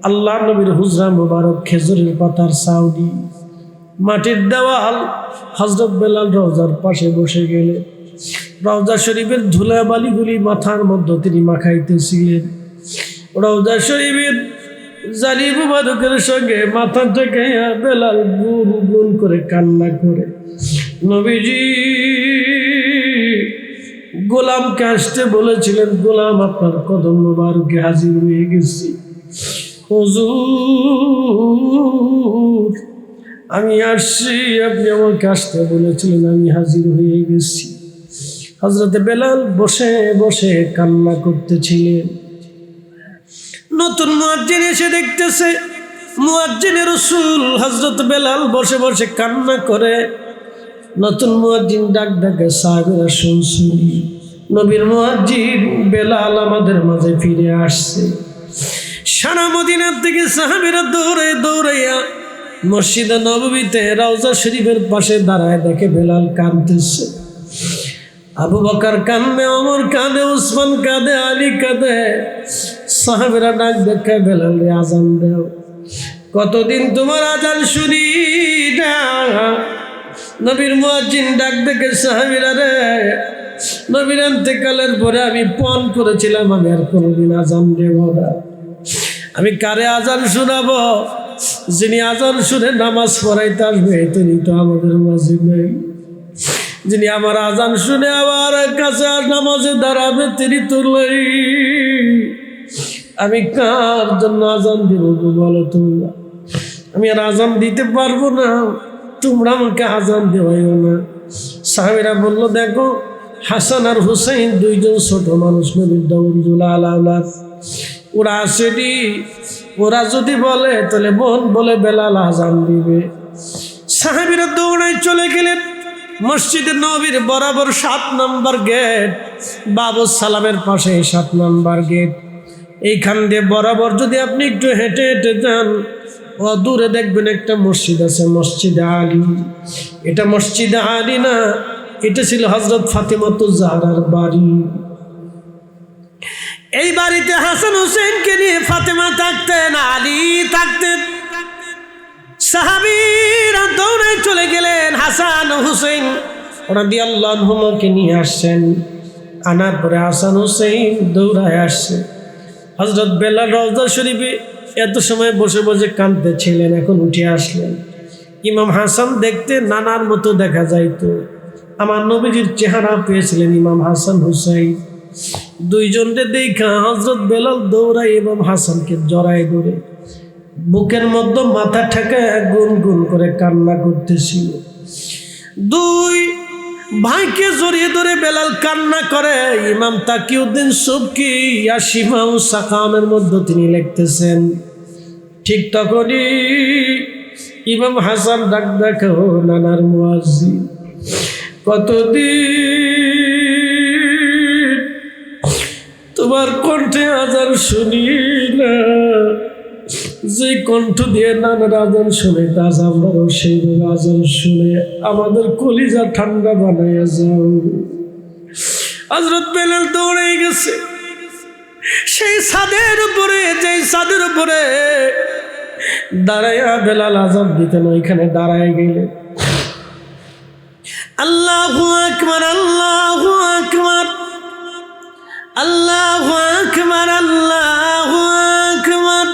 আল্লাহ নবীর হুজরা মুবারক খেজুরের পাতার ছাউনি, মাটির দেওয়াল। হযরত বেলাল রওজার পাশে বসে গেলেন। রওজা শরীফের ধুলাবালিগুলি মাথার মধ্যে তিনি মাখাইতেছিলেন। রওজা শরীফের জালি মুবারকের সঙ্গে মাথা ঠেকাইয়া বেলাল গুন গুন করে কান্না করে, নবীজি গোলামকে আসতে বলেছিলেন, গোলাম আপনার কদম মুবারকে হাজির হয়ে গেছি। হুজুর আমি আসছি, আপনি আমাকে আসতে বলেছিলেন, আমি হাজির হয়ে গেছি। হযরতে বেলাল বসে বসে কান্না করতেছিলেন। নতুন মুয়াজ্জিন এসে দেখতেছে মুয়াজ্জিনে রাসূল হযরত বেলাল বসে বসে কান্না করে। নতুন মুয়াজ্জিন ডাক ডাকে, সাহাবীরা শুনছি নবীর মুয়াজ্জিন বেলাল আমাদের মাঝে ফিরে আসছে। সারা মদিনা থেকে সাহাবীরা দৌড়ে দৌড়াইয়া মসজিদে নববীতে রওজা শরীফের পাশে দাঁড়ায় দেখে বেলাল কাঁদতেছে। আবু বকর কাঁদে, ওমর কাঁদে, উসমান কাঁদে, আলী কাঁদে। সাহাবীরা ডাক দেখে, বেলাল রে আজান দাও। কতদিন তোমার আজান শুনি না। নবীর মুয়াজ্জিন ডাক দেখে, সাহাবীরা রে, নবীর ইন্তেকালের পরে আমি পণ করেছিলাম আমি আর কোনোদিন আজান দেব না। আমি কারে আজান শোনাবো? যিনি আজান শুনে নামাজ পড়াইতে আসবে তিনি তো আমাদের মাঝে নেই। যিনি আমার আজান শুনে আমার কাছে নামাজে দাঁড়াবে তিনি তো নেই। আমি কার জন্য আজান দিব বলো তোমরা? আমি আর আজান দিতে পারবো না, তোমরা আমাকে আজান দেওয়াইও না। সাহাবীরা বলল, দেখো হাসান আর হুসাইন দুইজন ছোট মানুষ, নবীর দৌলুল আলাউলাদ, ওরা আসেনি। ওরা যদি বলে তাহলে বোন বলে বেলাল আজান দিবে। সাহাবীরা দৌড়াই চলে গেলেন মসজিদে নবীর বরাবর 7 নম্বর গেট, বাবু সালামের পাশে 7 নম্বর গেট। এইখান দিয়ে বরাবর যদি আপনি একটু হেঁটে হেঁটে যান, দূরে দেখবেন একটা মসজিদ আছে, মসজিদে আলী। এটা মসজিদে আলী না, এটা ছিল হযরত ফাতেমাতুজ জাহরার বাড়ি। এই বাড়িতে হাসান হুসেনকে নিয়ে ফাতেমা থাকতেন, আলী থাকতেন। সাহাবীরা দৌড়ে চলে গেলেন, হাসান হুসেন রাদিয়াল্লাহু আনহুকে নিয়ে আসছেন। আনার পরে হাসান হুসেন দৌড়ায় আসছে। হযরত বেলাল রওজা শরীফে এত সময় বসে বসে কাঁদতেছিলেন, এখন উঠে আসলেন। ইমাম হাসান দেখতে নানার মতো দেখা যাইতো। আমার নবীজির চেহারা পেয়েছিলেন ইমাম হাসান হুসাইন। দুইজনকে দেখা হযরত বেলাল দৌড়ায় ইমাম হাসানকে জড়ায় ধরে বুকের মধ্যে মাথা ঠেকায় গুন গুন করে কান্না করতেছিল। দুই ভাইকে জড়িয়ে ধরে বেলাল কান্না করে। ইমাম তাকিউদ্দিন সুবকি ইয়াশিফাউ সাকামের মধ্যে তিনি লিখতেছেন, ঠিক তখনই ইমাম হাসান ডাক দেখো, নানার মুয়াজ্জিন কতদিন তোমার কণ্ঠে আজান শুনি না। যে কণ্ঠ দিয়ে নানার আজান শুনে তাজ আমরাও সেইভাবে আজান শুনে আমাদের কলিজা ঠান্ডা বানাইয়া যাও। হযরত বেলাল দৌড়ে গেছে সেই ছাদের উপরে, যেই ছাদের উপরে দাঁড়াইয়া বেলাল আযান দিতেন, ওইখানে দাঁড়ায় গেলে আল্লাহু আকবার, আল্লাহু আকবার, আল্লাহু আকবার, আল্লাহু আকবার।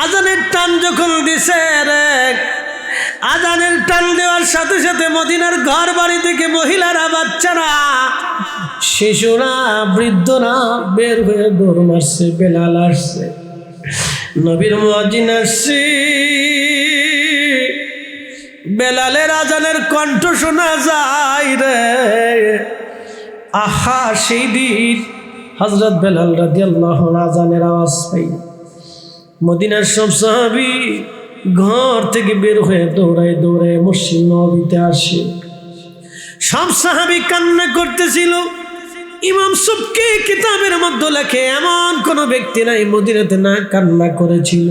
আজানের টান যখন দিছে রে, আজানের টান দেওয়ার সাথে সাথে মদিনার ঘর বাড়ি থেকে মহিলারা, বাচ্চারা, শিশুরা, বৃদ্ধরা বের হয়ে দৌড় মারছে। বেলাল আসছে, নবীর মুয়াজ্জিন আসছে। বেলালের আজানের কণ্ঠ শোনা যায় রে। আহা, সেই দিন হযরত বেলাল রাদিয়াল্লাহু আনহু আজানের আওয়াজ পাই মদিনার সব সাহাবী ঘর থেকে বের হয়ে দৌড়ায় দৌড়ায় মসজিদ নববীতে আসে। সব সাহাবী কান্না করতেছিল। ইমাম সুবকি কিতাবের মধ্যে লেখে এমন কোন ব্যক্তি নাই মদিনাতে না কান্না করেছিল।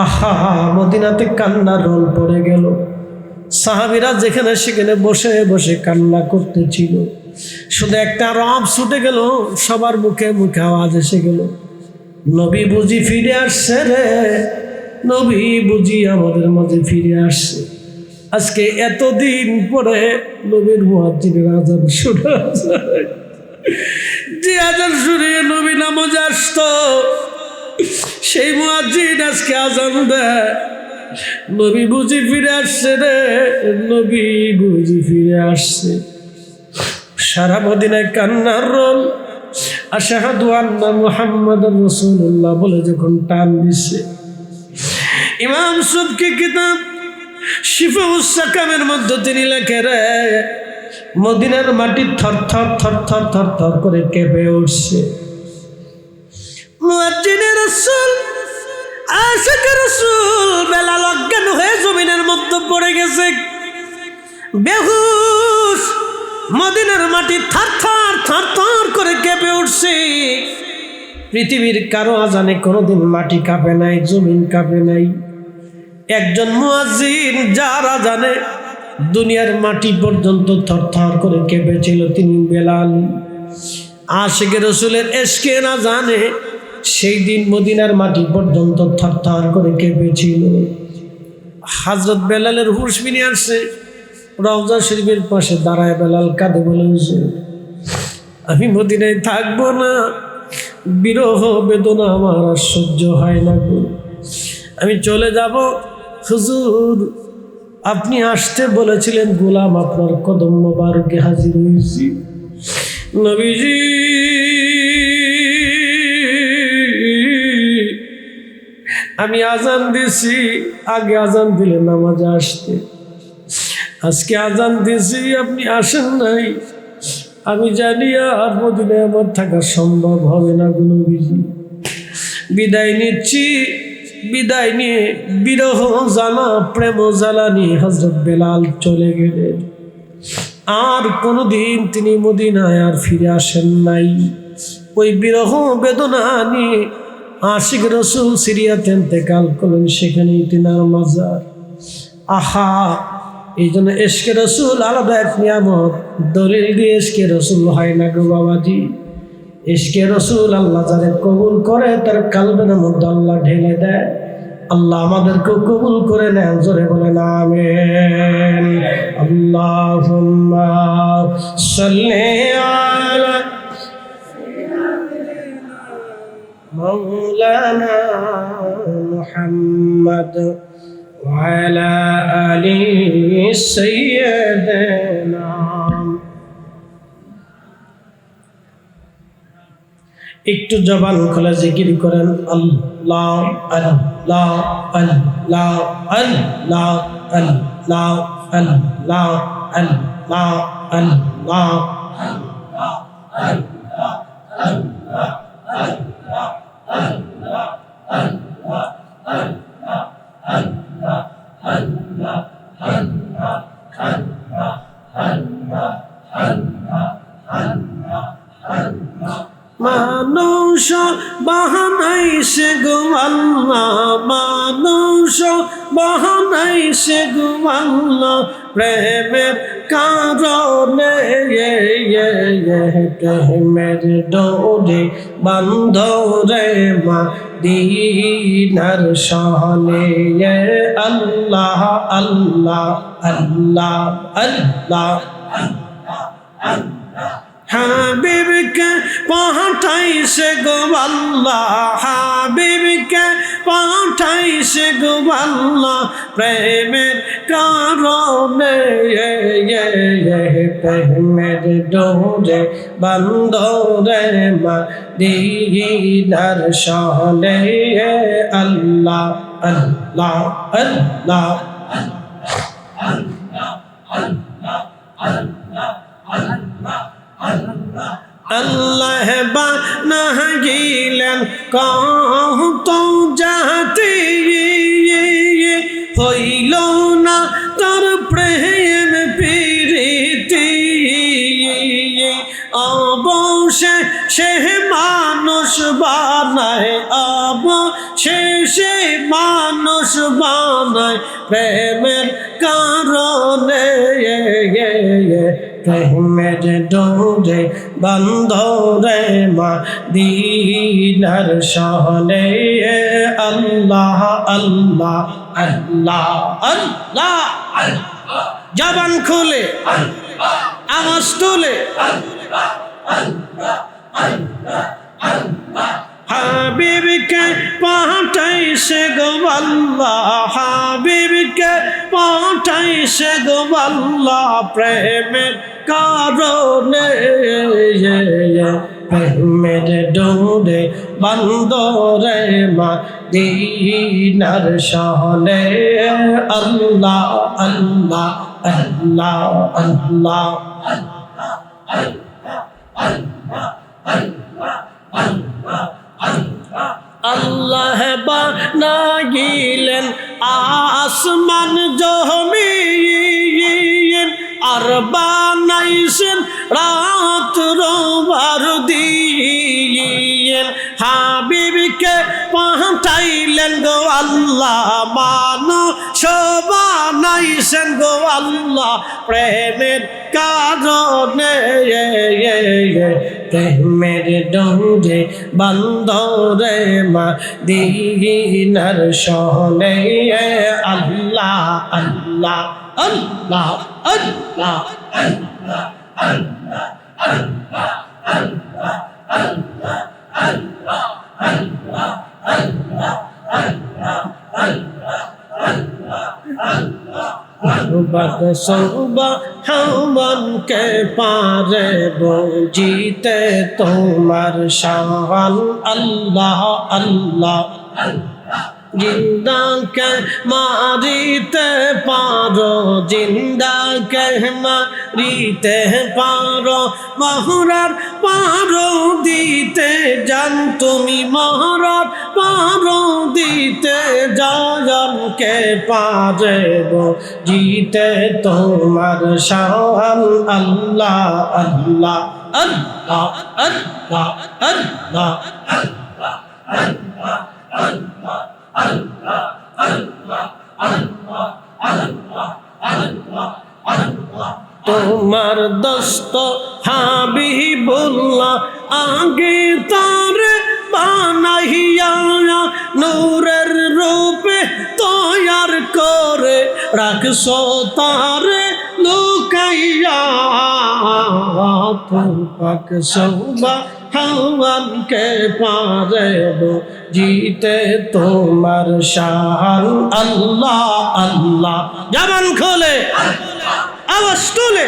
আহা, মদিনাতে কান্নার রোল পড়ে গেল। সাহাবীরা যেখানে সেখানে বসে বসে কান্না করতেছিল। শুধু একটা রব ছুটে গেল, সবার মুখে মুখে আওয়াজ এসে গেল, নবী বুঝি ফিরে আসছে রে, নবী বুঝি আমাদের মাঝে ফিরে আসছে। আজকে এতদিন পরে নবীর মুয়াজ্জিনের আযান শোনা যায়। যে আযান শুনিয়ে নবী নামাজে আসতো, সেই মুয়াজ্জিন আজকে আযান দেয়, নবী বুঝি ফিরে আসছে রে, নবী বুঝি ফিরে আসছে। সারা মদিনায় কান্নার রোল। আশহাদু আন্না মুহাম্মাদুর রাসূলুল্লাহ বলে যখন টান দিছে, ইমাম সুবকি কিতাব শিফাউস সাকামের মধ্যে তিনি লেখে রে, মদিনার মাটি থরথর থরথর থরথর করে কেঁপে উঠছে। মুয়াজ্জিনে রাসূল, আশিকে রাসূল বেলাল অজ্ঞান হয়ে জমিনের মধ্যে পড়ে গেছে, বেহুশ। মদিনার মাটি থরথর থরথর করে কেঁপে উঠছে। পৃথিবীর কারো আজানে কোনোদিন মাটি কাঁপে নাই, জমিন কাঁপে নাই। একজন মুয়াজ্জিন যার আজানে দুনিয়ার মাটি পর্যন্ত থরথর করে কেঁপেছিল, তিনি বেলাল। আশিকে রাসূলের ইশকে না জানে সেই দিন মদিনার মাটি পর্যন্ত থরথর করে কেঁপেছিল। হযরত বেলালের হুঁশ ফিরে আসছে। রওজা শরীফের পাশে দাঁড়ায় বেলাল কাঁদে, বলে, আমি মদিনায় থাকবো না, বিরহ বেদনা আমার আর সহ্য হয় না গো, আমি চলে যাব। হুজুর, আপনি আসতে বলেছিলেন, গোলাম আপনার কদম মোবারকে হাজির হয়েছি। নবীজি, আমি আজান দিছি, আগে আজান দিলে নামাজে আসতে, আজকে আজান দিছি আপনি আসেন নাই, আমি জানি আর মদিনায় আমার থাকা সম্ভব হবে না গো নবীজি, বিদায় নিচ্ছি। বিদায় নিয়ে বিরহ জ্বালা, প্রেম জ্বালা নিয়ে হযরত বেলাল চলে গেলেন। আর কোনোদিন তিনি মদিনায় আর ফিরে আসেন নাই। ওই বিরহ বেদনা নিয়ে আশিক রাসূল সিরিয়াতে ইন্তেকাল করলেন, সেখানেই তিনার মাজার। আহা, এই জন্য ইশকে রাসূল আলাদা এক নিয়ামত। দলিল দিয়ে ইশকে রাসূল হয় না গো বাবাজি। ইশকে রাসূল আল্লাহ যারে কবুল করে তার কলবের মধ্যে আল্লাহ ঢেলে দেয়। আল্লাহ আমাদেরকেও কবুল করে নেন, জোরে বলেন আমিন। আল্লাহুম্মা সাল্লি আলা মাওলানা মুহাম্মদ ওয়া আলা আলি সাইয়্যিদিনা। একটু জবান খুলে জিকির করেন, আল্লাহ আল্লাহ আল্লাহ আল্লাহ আল্লাহ আল্লাহ আল্লাহ আল্লাহ। মানুষ বাহানাইছে গো আল্লাহ, মানুষ বাহানাইছে গো আল্লাহ, প্রেমের কারণে প্রেমের ডোরে বান্ধ রে মা দিনার শানে আল্লাহ আল্লাহ আল্লাহ আল্লাহ হাবিবকে পাঠাইছে গো আল্লাহ হাবিবকে পাঠাইছে গো আল্লাহ প্রেমের কারণে প্রেমের ডোরে বন্ধরে মদিনার শানে আল্লাহ আল্লাহ আল্লাহ আল্লাহ বানাইলেন কত জাতি হইল না তার প্রেম প্রীতি অবশেষে মানুষ বানায় অবশেষে মানুষ বানায় প্রেমের কারণে প্রেমের ডোরে বন্ধরে মদিনার শানে আল্লাহ আল্লাহ আল্লাহ আল্লাহ জবান খুলে আওয়াজ তুলে হাবিবকে পাঠাইছে গো আল্লাহ হাবিবকে পাঠাইছে গো আল্লাহ প্রেমের কারণে প্রেমের ডোরে বন্ধরে মদিনার শানে আল্লাহ আল্লাহ আল্লাহ আল্লাহ আল্লাহ বানাইলেন আসমান জমিন আর বানাইছেন রাত্র আর দিন হাবিবকে পাঠাইলেন গো আল্লাহ মানুষ বানাইছেন গো আল্লাহ প্রেমের কারণে প্রেমের ডোরে বন্ধরে মদিনার শানে আল্লাহ আল্লাহ আল্লাহ আল্লাহ সুবহানকে পারে বুঝিতে তোমার শান আল্লাহ আল্লাহ জিন্দাকে মারিতে পারো জিন্দাকে মারিতে পারো মহরার পারো দিতে জান তুমি মহরার পারো দিতে জানকে পারে জিতে তোমার শান আল্লাহ আল্লাহ আল্লাহ আল্লাহ আল্লাহ তোমার দোস্ত হাবিবুল্লাহ আগে তার বানাইয়া নূরের রূপে তৈয়ার করে রাখছো তারে লুকাইয়া পাক সুবহানকে পারে জিতে তোমার শান আল্লাহ আল্লাহ জবান খোলে আওয়াজ তুলে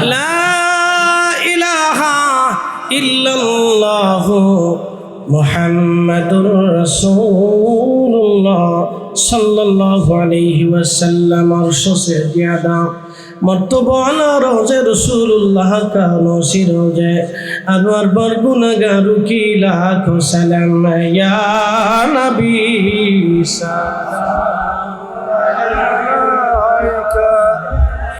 লা ইলাহা ইল্লাল্লাহু মুহাম্মাদুর রাসূলুল্লাহ সাল্লাল্লাহু আলাইহি ওয়াসাল্লাম আরশ সে ज़्यादा মর্তবা আলা রওজে রাসূলুল্লাহ কানো সিরোজে আনোয়ার বরগুনাগারু কি লাখো সালাম ইয়া নবী সালাম